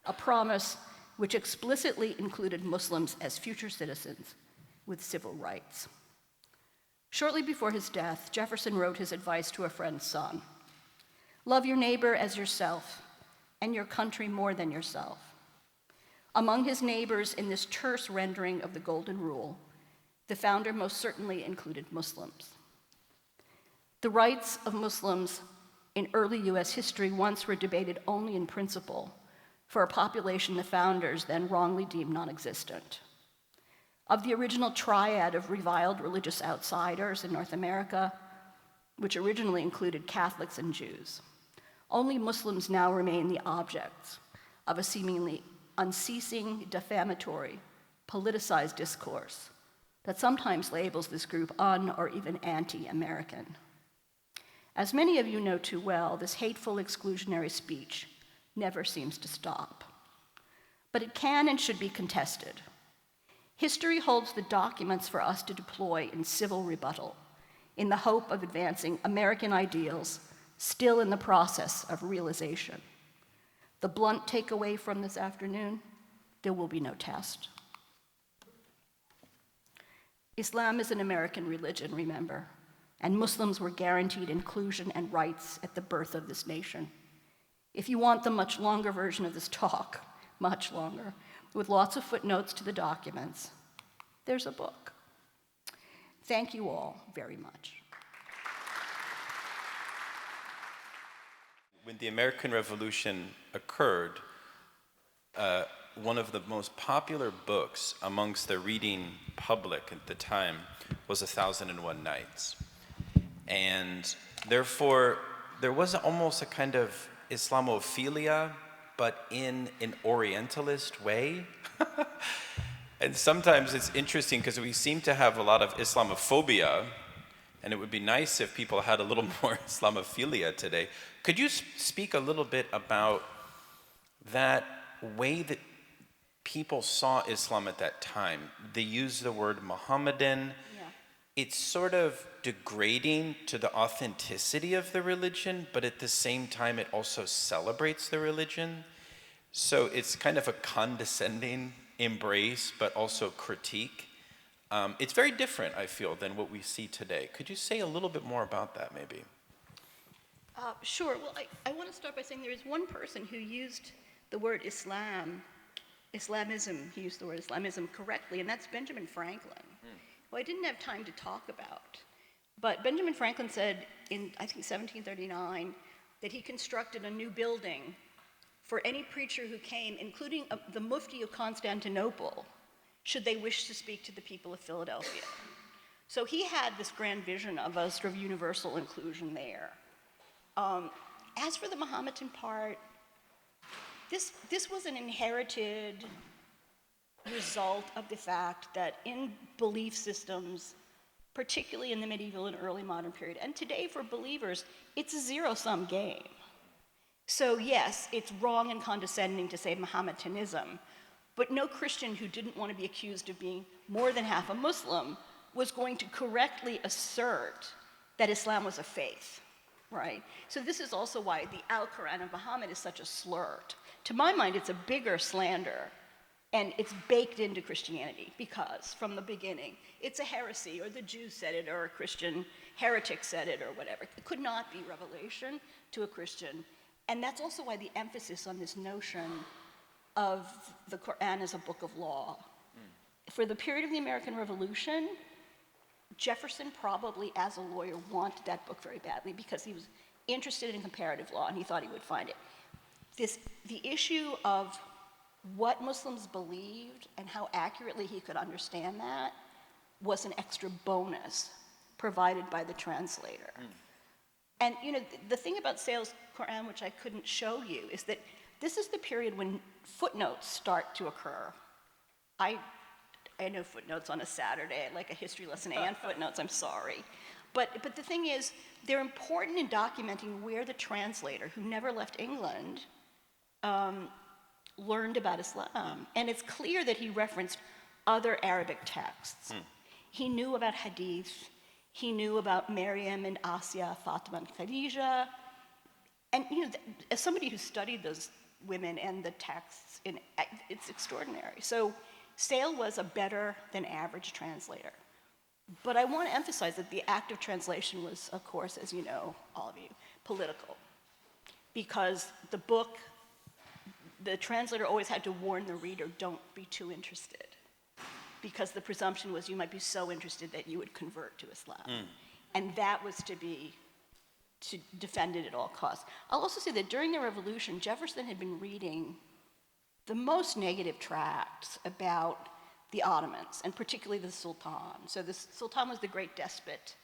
a promise which explicitly included Muslims as future citizens with civil rights. Shortly before his death, Jefferson wrote his advice to a friend's son: "Love your neighbor as yourself, and your country more than yourself." Among his neighbors in this terse rendering of the Golden Rule, the founder most certainly included Muslims. The rights of Muslims in early US history once were debated only in principle for a population the founders then wrongly deemed non-existent. Of the original triad of reviled religious outsiders in North America, which originally included Catholics and Jews, only Muslims now remain the objects of a seemingly unceasing, defamatory, politicized discourse that sometimes labels this group un- or even anti-American. As many of you know too well, this hateful exclusionary speech never seems to stop. But it can and should be contested. History holds the documents for us to deploy in civil rebuttal in the hope of advancing American ideals still in the process of realization. The blunt takeaway from this afternoon: there will be no test. Islam is an American religion, remember, and Muslims were guaranteed inclusion and rights at the birth of this nation. If you want the much longer version of this talk, much longer, with lots of footnotes to the documents, there's a book. Thank you all very much. When the American Revolution occurred, one of the most popular books amongst the reading public at the time was 1001 Nights. And therefore, there was almost a kind of Islamophilia, but in an Orientalist way. And sometimes it's interesting because we seem to have a lot of Islamophobia, and it would be nice if people had a little more Islamophilia today. Could you speak a little bit about that way that people saw Islam at that time? They use the word Mohammedan. Yeah. It's sort of degrading to the authenticity of the religion, but at the same time, it also celebrates the religion. So it's kind of a condescending embrace, but also critique. It's very different, I feel, than what we see today. Could you say a little bit more about that, maybe? Sure. Well, I want to start by saying there is one person who used the word Islamism, he used the word Islamism correctly, and that's Benjamin Franklin, who I didn't have time to talk about. But Benjamin Franklin said in, I think, 1739, that he constructed a new building for any preacher who came, including the Mufti of Constantinople, should they wish to speak to the people of Philadelphia. So he had this grand vision of a sort of universal inclusion there. As for the Mohammedan part, this was an inherited result of the fact that in belief systems, particularly in the medieval and early modern period, and today for believers, it's a zero-sum game. So yes, it's wrong and condescending to say Mohammedanism, but no Christian who didn't want to be accused of being more than half a Muslim was going to correctly assert that Islam was a faith, right? So this is also why the Al-Qur'an of Muhammad is such a slur. To my mind, it's a bigger slander, and it's baked into Christianity because from the beginning, it's a heresy, or the Jews said it, or a Christian heretic said it, or whatever. It could not be revelation to a Christian. And that's also why the emphasis on this notion of the Qur'an as a book of law. For the period of the American Revolution, Jefferson probably, as a lawyer, wanted that book very badly because he was interested in comparative law and he thought he would find it. The issue of what Muslims believed and how accurately he could understand that was an extra bonus provided by the translator. And the thing about Sale's Qur'an, which I couldn't show you, is that this is the period when footnotes start to occur. I know footnotes on a Saturday, like a history lesson and footnotes, I'm sorry. But the thing is, they're important in documenting where the translator, who never left England, learned about Islam. And it's clear that he referenced other Arabic texts. He knew about hadith. He knew about Maryam and Asya, Fatima and Khadija. And as somebody who studied those women and the texts, it's extraordinary. So Sale was a better than average translator. But I want to emphasize that the act of translation was, of course, as you know, all of you, political. Because the translator always had to warn the reader, don't be too interested. Because the presumption was you might be so interested that you would convert to Islam. And that was to be defended at all costs. I'll also say that during the revolution, Jefferson had been reading the most negative tracts about the Ottomans, and particularly the Sultan. So the Sultan was the great despot,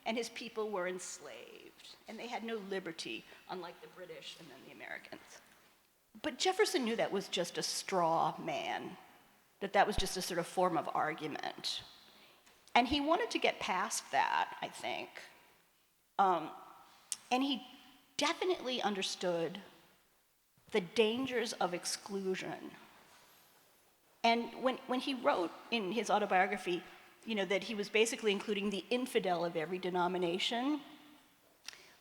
and his people were enslaved, and they had no liberty, unlike the British and then the Americans. But Jefferson knew that was just a straw man, that was just a sort of form of argument. And he wanted to get past that, I think. And he definitely understood the dangers of exclusion. And when he wrote in his autobiography, that he was basically including the infidel of every denomination,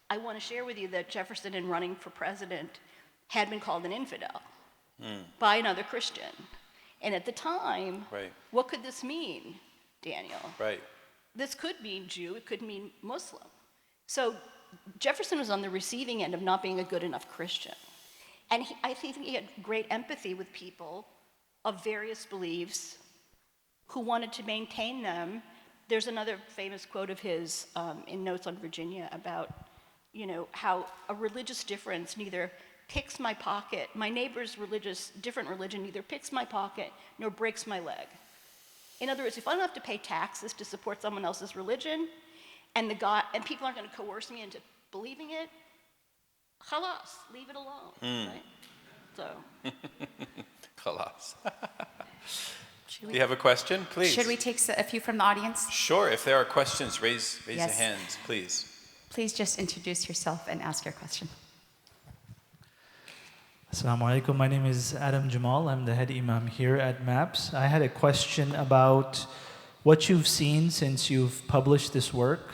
I want to share with you that Jefferson, in running for president, had been called an infidel by another Christian. And at the time, what could this mean, Daniel? This could mean Jew, it could mean Muslim. So Jefferson was on the receiving end of not being a good enough Christian. And I think he had great empathy with people of various beliefs who wanted to maintain them. There's another famous quote of his in Notes on Virginia about, how a religious difference neither picks my pocket, my neighbor's different religion neither picks my pocket nor breaks my leg. In other words, if I don't have to pay taxes to support someone else's religion, and people aren't going to coerce me into believing it, khalas, leave it alone, right? So. Khalas. Do you have a question? Please. Should we take a few from the audience? Sure. If there are questions, raise Yes. a hand, please. Please just introduce yourself and ask your question. Assalamu alaikum. My name is Adam Jamal. I'm the head imam here at MAPS. I had a question about what you've seen since you've published this work.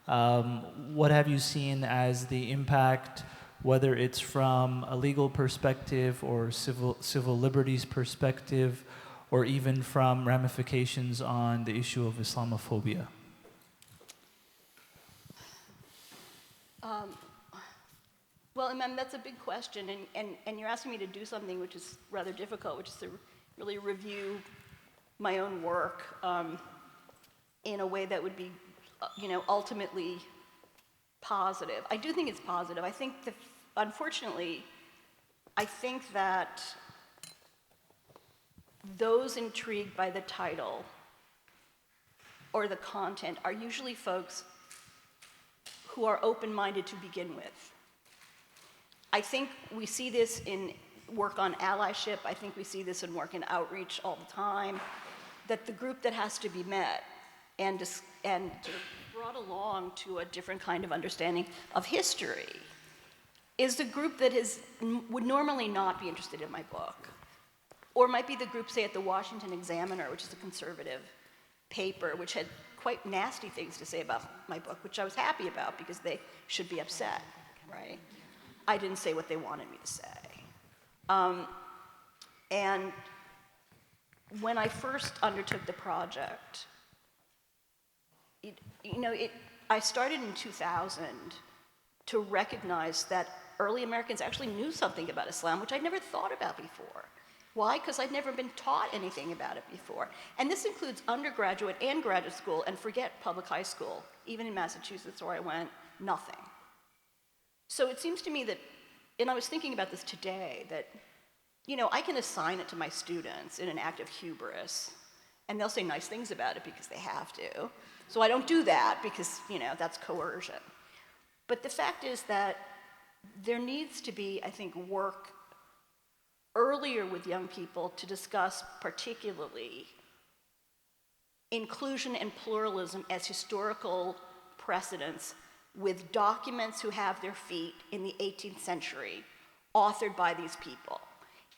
What have you seen as the impact, whether it's from a legal perspective or civil liberties perspective, or even from ramifications on the issue of Islamophobia? Well, Imam, that's a big question, and you're asking me to do something which is rather difficult, which is to really review my own work in a way that would be, ultimately positive. I do think it's positive. I think that, unfortunately, I think that those intrigued by the title or the content are usually folks who are open-minded to begin with. I think we see this in work on allyship. I think we see this in work in outreach all the time, that the group that has to be met and sort of brought along to a different kind of understanding of history is the group that would normally not be interested in my book, or might be the group, say, at the Washington Examiner, which is a conservative paper, which had quite nasty things to say about my book, which I was happy about because they should be upset, right? I didn't say what they wanted me to say. And when I first undertook the project, I started in 2000 to recognize that early Americans actually knew something about Islam, which I'd never thought about before. Why? Because I'd never been taught anything about it before. And this includes undergraduate and graduate school, and forget public high school. Even in Massachusetts, where I went, nothing. So it seems to me that, and I was thinking about this today, that, I can assign it to my students in an act of hubris, and they'll say nice things about it because they have to. So I don't do that because, that's coercion. But the fact is that there needs to be, I think, work earlier with young people to discuss particularly inclusion and pluralism as historical precedents with documents who have their feet in the 18th century, authored by these people.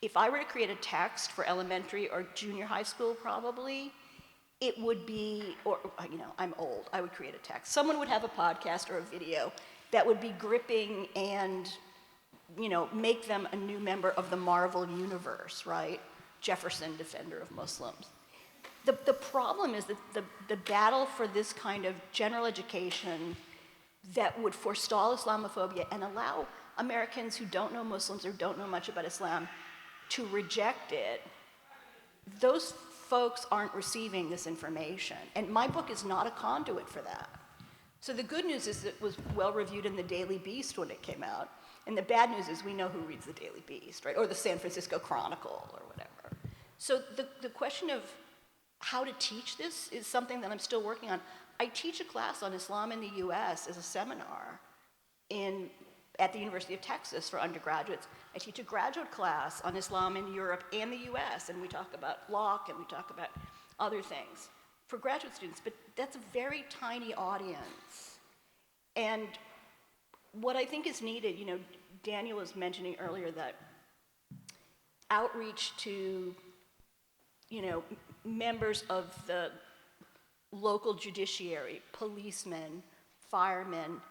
If I were to create a text for elementary or junior high school, probably, it would be, I'm old, I would create a text. Someone would have a podcast or a video that would be gripping and, make them a new member of the Marvel universe, right? Jefferson, defender of Muslims. The problem is that the battle for this kind of general education that would forestall Islamophobia and allow Americans who don't know Muslims or don't know much about Islam to reject it, those folks aren't receiving this information. And my book is not a conduit for that. So the good news is it was well reviewed in the Daily Beast when it came out. And the bad news is we know who reads the Daily Beast, right? Or the San Francisco Chronicle or whatever. So the question of how to teach this is something that I'm still working on. I teach a class on Islam in the US as a seminar at the University of Texas for undergraduates. I teach a graduate class on Islam in Europe and the US, and we talk about Locke and we talk about other things for graduate students, but that's a very tiny audience. And what I think is needed, Daniel was mentioning earlier that outreach to, members of the local judiciary, policemen, firemen,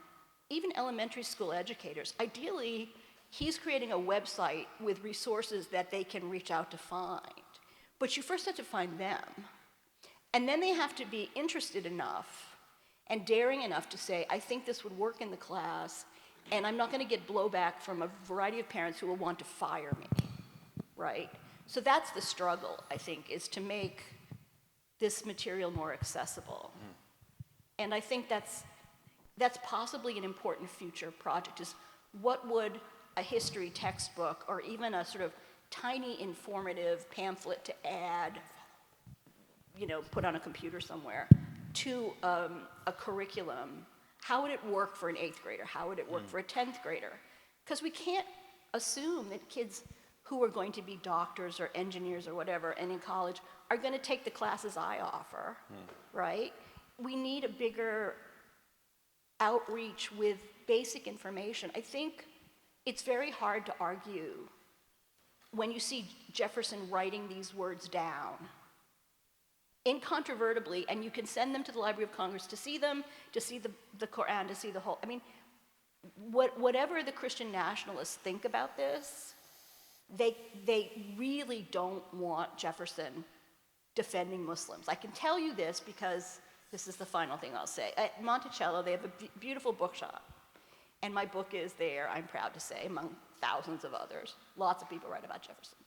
even elementary school educators. Ideally, he's creating a website with resources that they can reach out to find. But you first have to find them. And then they have to be interested enough and daring enough to say, I think this would work in the class, and I'm not going to get blowback from a variety of parents who will want to fire me, right? So that's the struggle, I think, is to make this material more accessible. And I think that's possibly an important future project, is what would a history textbook or even a sort of tiny informative pamphlet to add, put on a computer somewhere, to a curriculum, how would it work for an 8th grader? How would it work for a 10th grader? Because we can't assume that kids who are going to be doctors or engineers or whatever, and in college, are going to take the classes I offer, right? We need a bigger outreach with basic information. I think it's very hard to argue when you see Jefferson writing these words down incontrovertibly, and you can send them to the Library of Congress to see them, to see the Qur'an, to see the whole, I mean, whatever the Christian nationalists think about this, they really don't want Jefferson defending Muslims. I can tell you this because this is the final thing I'll say. At Monticello, they have a beautiful bookshop. And my book is there, I'm proud to say, among thousands of others. Lots of people write about Jefferson.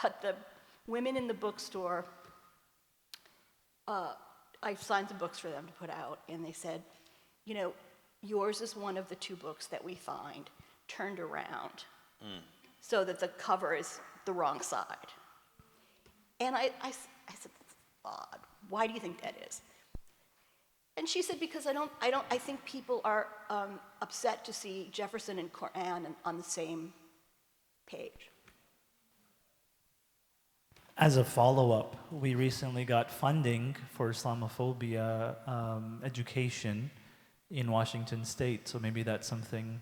But the women in the bookstore, I signed some books for them to put out, and they said, you know, yours is one of the 2 books that we find turned around so that the cover is the wrong side. And I said, that's odd. Why do you think that is? And she said, because I think people are upset to see Jefferson and Qur'an on the same page. As a follow-up, we recently got funding for Islamophobia education in Washington State, so maybe that's something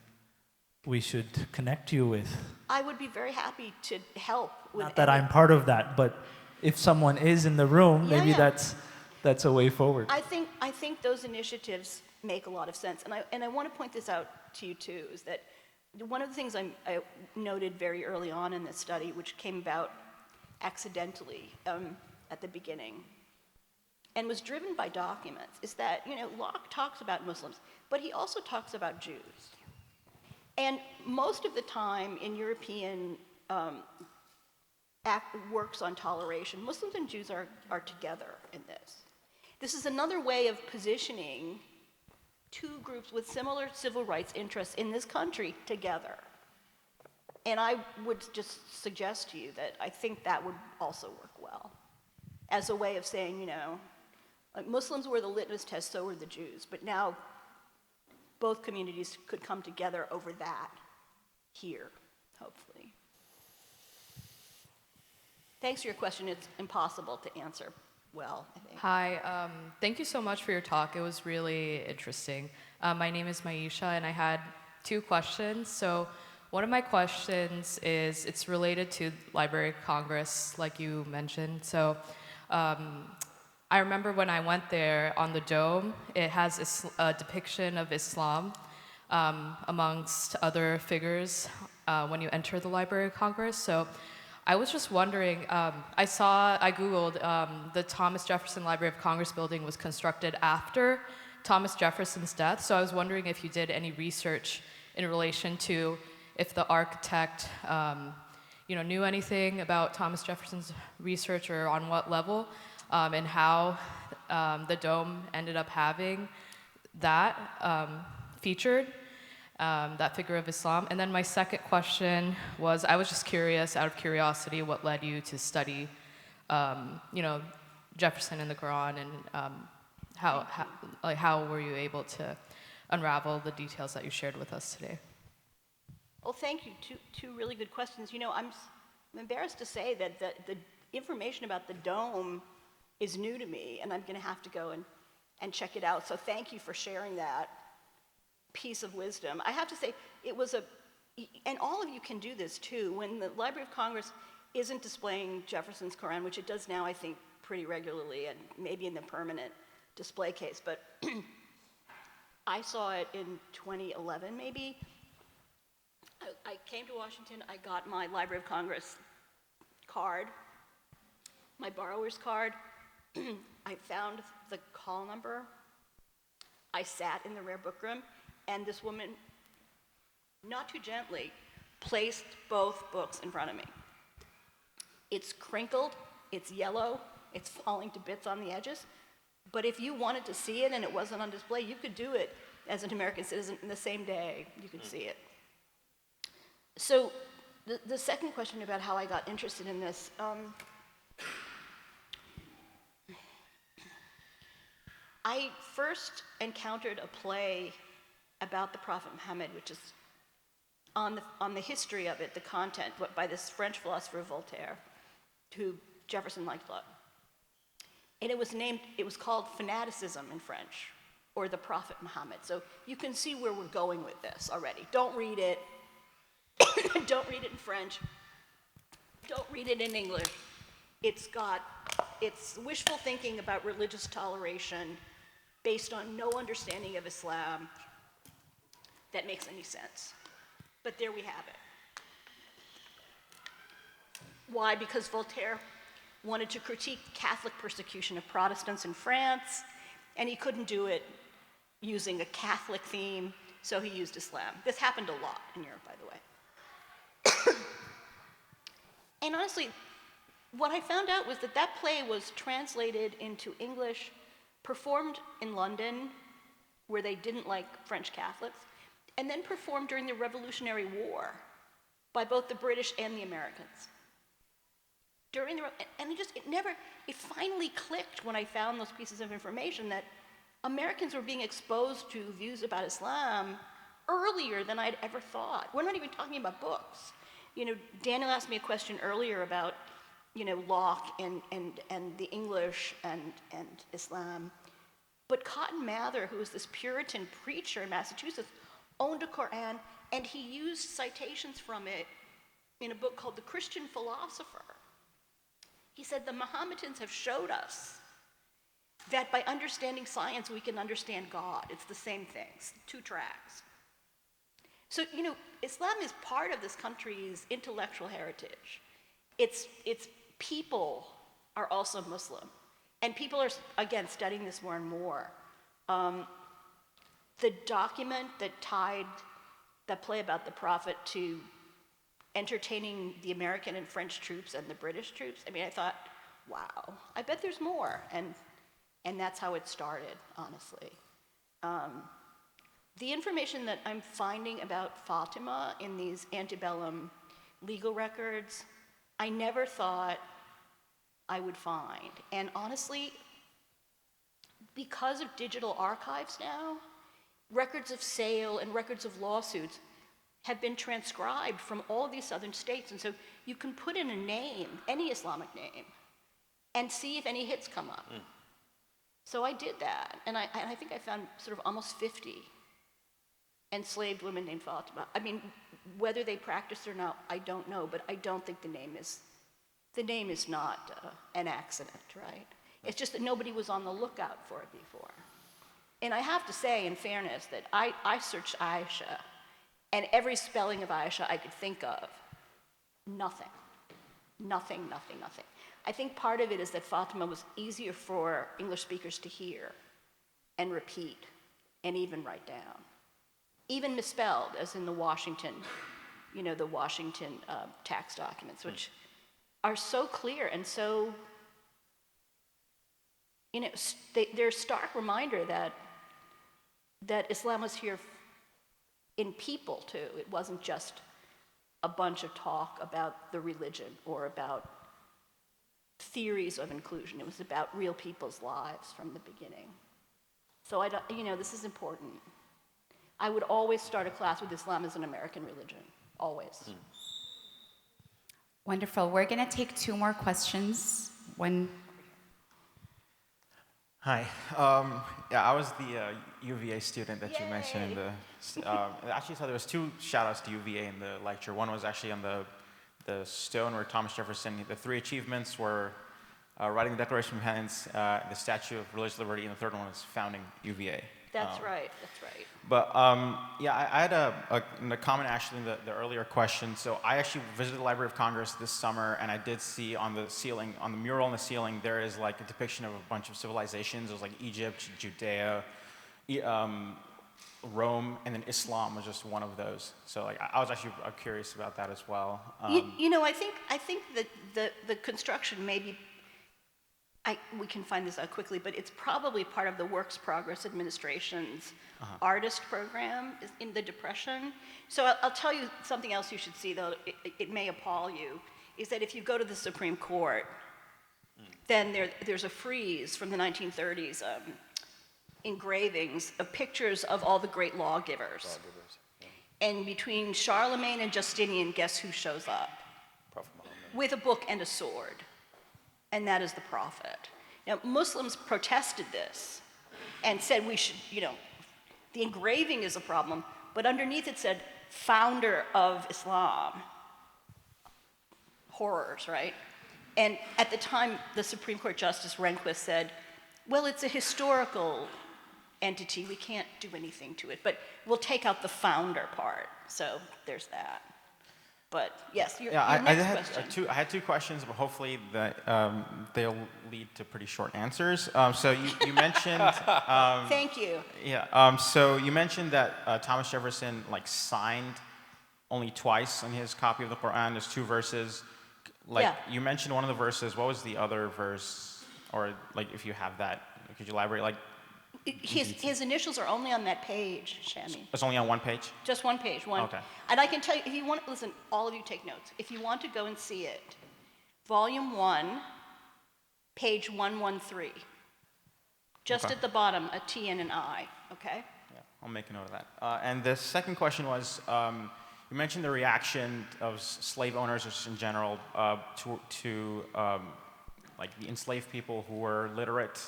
we should connect you with. I would be very happy to help with. Not that I'm part of that, but if someone is in the room, Yeah, maybe yeah. that's a way forward. I think those initiatives make a lot of sense, and I want to point this out to you too, is that one of the things I noted very early on in this study, which came about accidentally at the beginning, and was driven by documents, is that, you know, Locke talks about Muslims, but he also talks about Jews. And most of the time in European works on toleration, Muslims and Jews are together in this. This is another way of positioning 2 groups with similar civil rights interests in this country together. And I would just suggest to you that I think that would also work well as a way of saying, you know, Muslims were the litmus test, so were the Jews, but now both communities could come together over that here, hopefully. Thanks for your question. It's impossible to answer well, I think. Hi, thank you so much for your talk. It was really interesting. My name is Maisha, and I had 2 questions. So one of my questions is, it's related to Library of Congress, like you mentioned. So I remember when I went there, on the dome, it has a depiction of Islam amongst other figures when you enter the Library of Congress. So I was just wondering, I Googled, the Thomas Jefferson Library of Congress building was constructed after Thomas Jefferson's death. So I was wondering if you did any research in relation to if the architect knew anything about Thomas Jefferson's research, or on what level, and how the dome ended up having that featured, that figure of Islam. And then my second question was, I was just curious, out of curiosity, what led you to study, Jefferson and the Quran, and how were you able to unravel the details that you shared with us today? Well, thank you. Two really good questions. You know, I'm embarrassed to say that the information about the dome is new to me, and I'm going to have to go and check it out. So thank you for sharing that piece of wisdom. I have to say, it was and all of you can do this too, when the Library of Congress isn't displaying Jefferson's Quran, which it does now, I think, pretty regularly, and maybe in the permanent display case, but I saw it in 2011, maybe. I came to Washington, I got my Library of Congress card, my borrower's card. I found the call number. I sat in the rare book room, and this woman, not too gently, placed both books in front of me. It's crinkled, it's yellow, it's falling to bits on the edges, but if you wanted to see it and it wasn't on display, you could do it as an American citizen in the same day. You could see it. So the second question about how I got interested in this, I first encountered a play about the Prophet Muhammad, which is on the history of it, the content, by this French philosopher Voltaire, who Jefferson liked a lot. And it was called fanaticism in French, or the Prophet Muhammad. So you can see where we're going with this already. Don't read it. Don't read it in French. Don't read it in English. It's wishful thinking about religious toleration based on no understanding of Islam that makes any sense. But there we have it. Why? Because Voltaire wanted to critique Catholic persecution of Protestants in France, and he couldn't do it using a Catholic theme, so he used Islam. This happened a lot in Europe, by the way. And honestly, what I found out was that that play was translated into English, performed in London, where they didn't like French Catholics, and then performed during the Revolutionary War by both the British and the Americans. It finally clicked when I found those pieces of information that Americans were being exposed to views about Islam earlier than I'd ever thought. We're not even talking about books. Daniel asked me a question earlier about, Locke and the English and Islam. But Cotton Mather, who was this Puritan preacher in Massachusetts, owned a Qur'an, and he used citations from it in a book called The Christian Philosopher. He said, the Mohammedans have showed us that by understanding science, we can understand God. It's the same thing, 2 tracks. So, Islam is part of this country's intellectual heritage. Its people are also Muslim. And people are, again, studying this more and more. The document that play about the Prophet to entertaining the American and French troops and the British troops, I thought, wow, I bet there's more. And that's how it started, honestly. The information that I'm finding about Fatima in these antebellum legal records, I never thought I would find. And honestly, because of digital archives now, records of sale and records of lawsuits have been transcribed from all of these southern states. And so you can put in a name, any Islamic name, and see if any hits come up. So I did that, and I think I found sort of almost 50 enslaved women named Fatima. Whether they practiced or not, I don't know, but I don't think the name is not an accident, right? It's just that nobody was on the lookout for it before. And I have to say, in fairness, that I searched Aisha, and every spelling of Aisha I could think of, nothing. I think part of it is that Fatima was easier for English speakers to hear and repeat and even write down. Even misspelled, as in the Washington tax documents, which are so clear and so, they're a stark reminder that Islam was here in people too. It wasn't just a bunch of talk about the religion or about theories of inclusion. It was about real people's lives from the beginning. So this is important. I would always start a class with Islam as an American religion, always. Wonderful. We're going to take 2 more questions. Hi. I was the UVA student that you mentioned. Actually, so there was 2 shout-outs to UVA in the lecture. One was actually on the stone where Thomas Jefferson, the 3 achievements were writing the Declaration of Independence, the Statue of Religious Liberty, and the 3rd one was founding UVA. That's right. But I had a comment actually in the earlier question. So I actually visited the Library of Congress this summer, and I did see on the ceiling, on the mural on the ceiling, there is like a depiction of a bunch of civilizations. It was like Egypt, Judea, Rome, and then Islam was just one of those. So I was actually curious about that as well. I think that the construction maybe, we can find this out quickly, but it's probably part of the Works Progress Administration's artist program in the Depression. So I'll tell you something else you should see, though it may appall you, is that if you go to the Supreme Court, then there's a frieze from the 1930s, engravings of pictures of all the great lawgivers. And between Charlemagne and Justinian, guess who shows up? Prophet Muhammad. With a book and a sword. And that is the prophet. Now, Muslims protested this and said we should, the engraving is a problem, but underneath it said, founder of Islam. Horrors, right? And at the time, the Supreme Court Justice Rehnquist said, well, it's a historical entity, we can't do anything to it, but we'll take out the founder part. So there's that. But yes, your next question. I had two questions, but hopefully they'll lead to pretty short answers. So you mentioned. Thank you. Yeah. So you mentioned that Thomas Jefferson signed only twice on his copy of the Qur'an. There's 2 verses. You mentioned one of the verses. What was the other verse? Or if you have that, could you elaborate? His initials are only on that page, Shami. It's only on one page? Just one page, one. Okay. And I can tell you, if you want, listen, all of you take notes. If you want to go and see it, volume 1, page 113. Just at the bottom, a T and an I, okay? Yeah, I'll make a note of that. And the second question was, you mentioned the reaction of slave owners just in general to the enslaved people who were literate,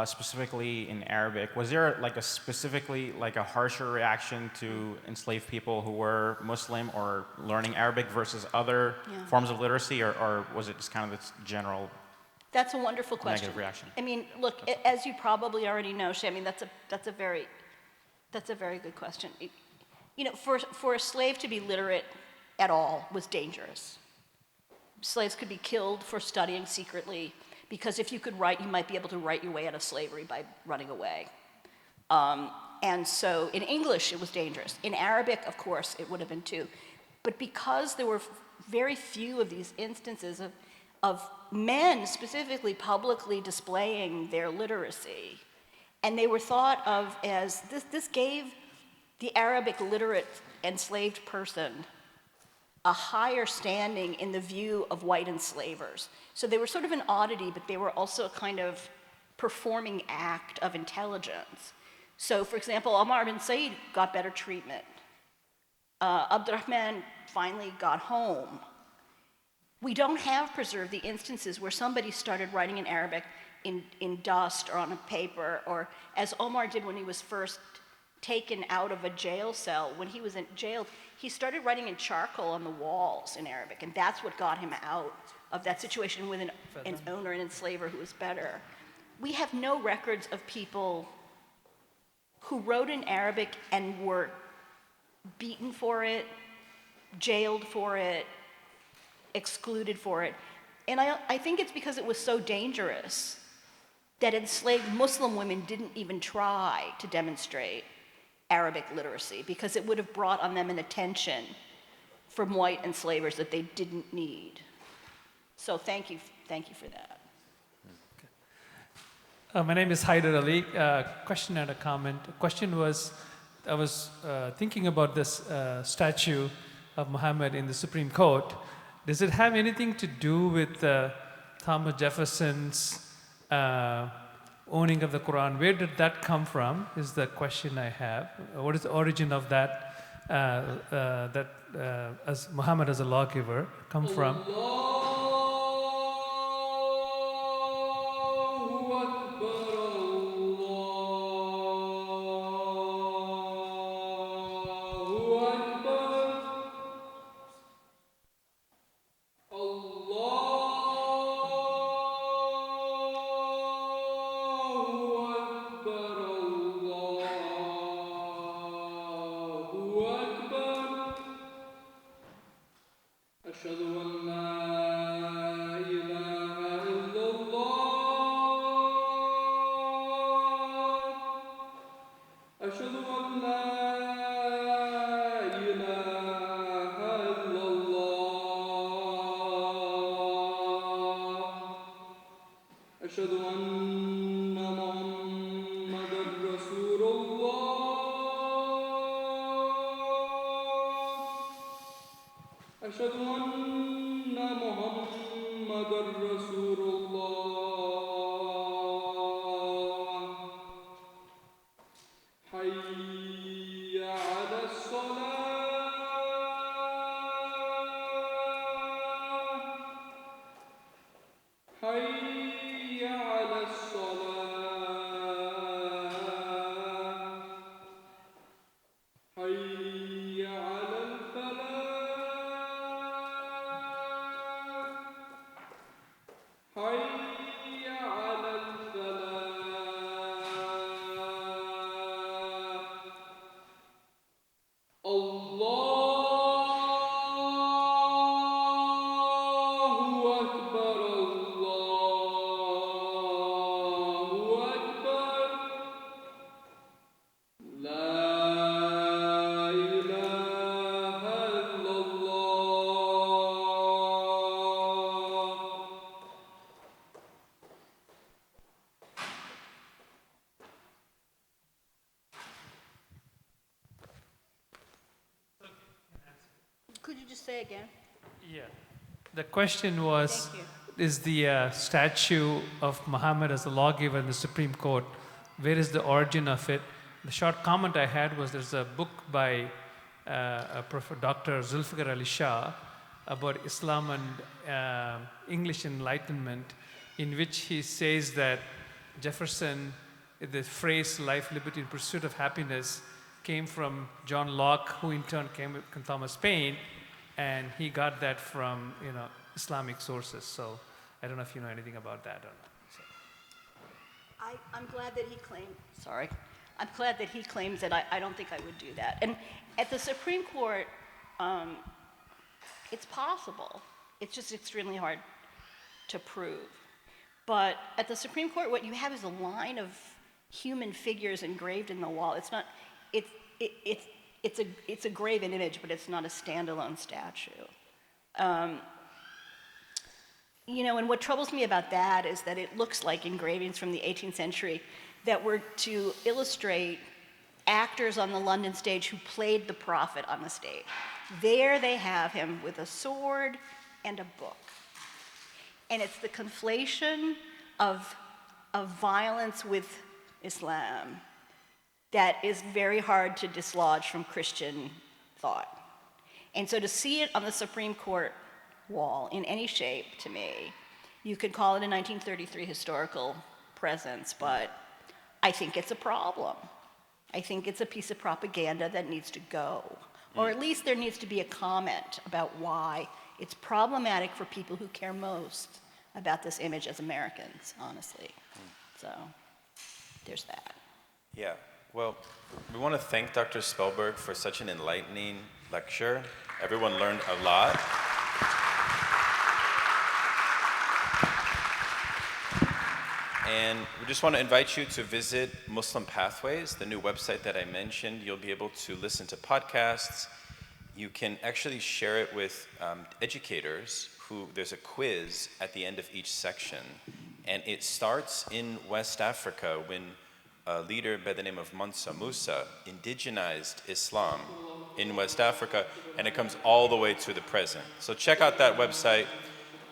specifically in Arabic. Was there a harsher reaction to enslaved people who were Muslim or learning Arabic versus other forms of literacy, or was it just kind of this general? That's a wonderful question. Negative reaction. I mean, look, as you probably already know, Shami, that's a very good question. For a slave to be literate at all was dangerous. Slaves could be killed for studying secretly, because if you could write, you might be able to write your way out of slavery by running away. And so in English, it was dangerous. In Arabic, of course, it would have been too. But because there were very few of these instances of men specifically publicly displaying their literacy, and they were thought of as, this gave the Arabic literate enslaved person a higher standing in the view of white enslavers. So they were sort of an oddity, but they were also a kind of performing act of intelligence. So, for example, Omar bin Said got better treatment. Abdurrahman finally got home. We don't have preserved the instances where somebody started writing in Arabic in Dost or on a paper, or as Omar did when he was first taken out of a jail cell. When he was in jail, he started writing in charcoal on the walls in Arabic, and that's what got him out of that situation with an owner and enslaver who was better. We have no records of people who wrote in Arabic and were beaten for it, jailed for it, excluded for it. And I think it's because it was so dangerous that enslaved Muslim women didn't even try to demonstrate Arabic literacy, because it would have brought on them an attention from white enslavers that they didn't need. So thank you for that. My name is Haider Ali. Question and a comment. Question was, I was thinking about this statue of Muhammad in the Supreme Court. Does it have anything to do with Thomas Jefferson's owning of the Quran? Where did that come from, is the question I have. What is the origin of that, as Muhammad as a lawgiver come from? حي على الصلاة Could you just say again? Yeah. The question was, Thank is the statue of Muhammad as a lawgiver in the Supreme Court, where is the origin of it? The short comment I had was there's a book by Dr. Zulfikar Ali Shah about Islam and English Enlightenment, in which he says that Jefferson, the phrase life, liberty, and pursuit of happiness came from John Locke, who in turn came with Thomas Paine, and he got that from Islamic sources. So I don't know if you know anything about that or not. So. I'm glad that he claimed, sorry. I'm glad that he claims that I don't think I would do that. And at the Supreme Court, it's possible. It's just extremely hard to prove. But at the Supreme Court, what you have is a line of human figures engraved in the wall. It's not, it's a graven image, but it's not a standalone statue. And what troubles me about that is that it looks like engravings from the 18th century that were to illustrate actors on the London stage who played the prophet on the stage. There they have him with a sword and a book. And it's the conflation of violence with Islam that is very hard to dislodge from Christian thought. And so to see it on the Supreme Court wall in any shape, to me, you could call it a 1933 historical presence, but I think it's a problem. I think it's a piece of propaganda that needs to go. Or at least there needs to be a comment about why it's problematic for people who care most about this image as Americans, honestly. So there's that. Yeah, well, we want to thank Dr. Spellberg for such an enlightening lecture. Everyone learned a lot. And we just want to invite you to visit Muslim Pathways, the new website that I mentioned. You'll be able to listen to podcasts. You can actually share it with educators there's a quiz at the end of each section. And it starts in West Africa when a leader by the name of Mansa Musa indigenized Islam in West Africa, and it comes all the way to the present. So check out that website.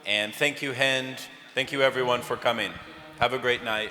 And thank you, Hend. Thank you, everyone, for coming. Have a great night.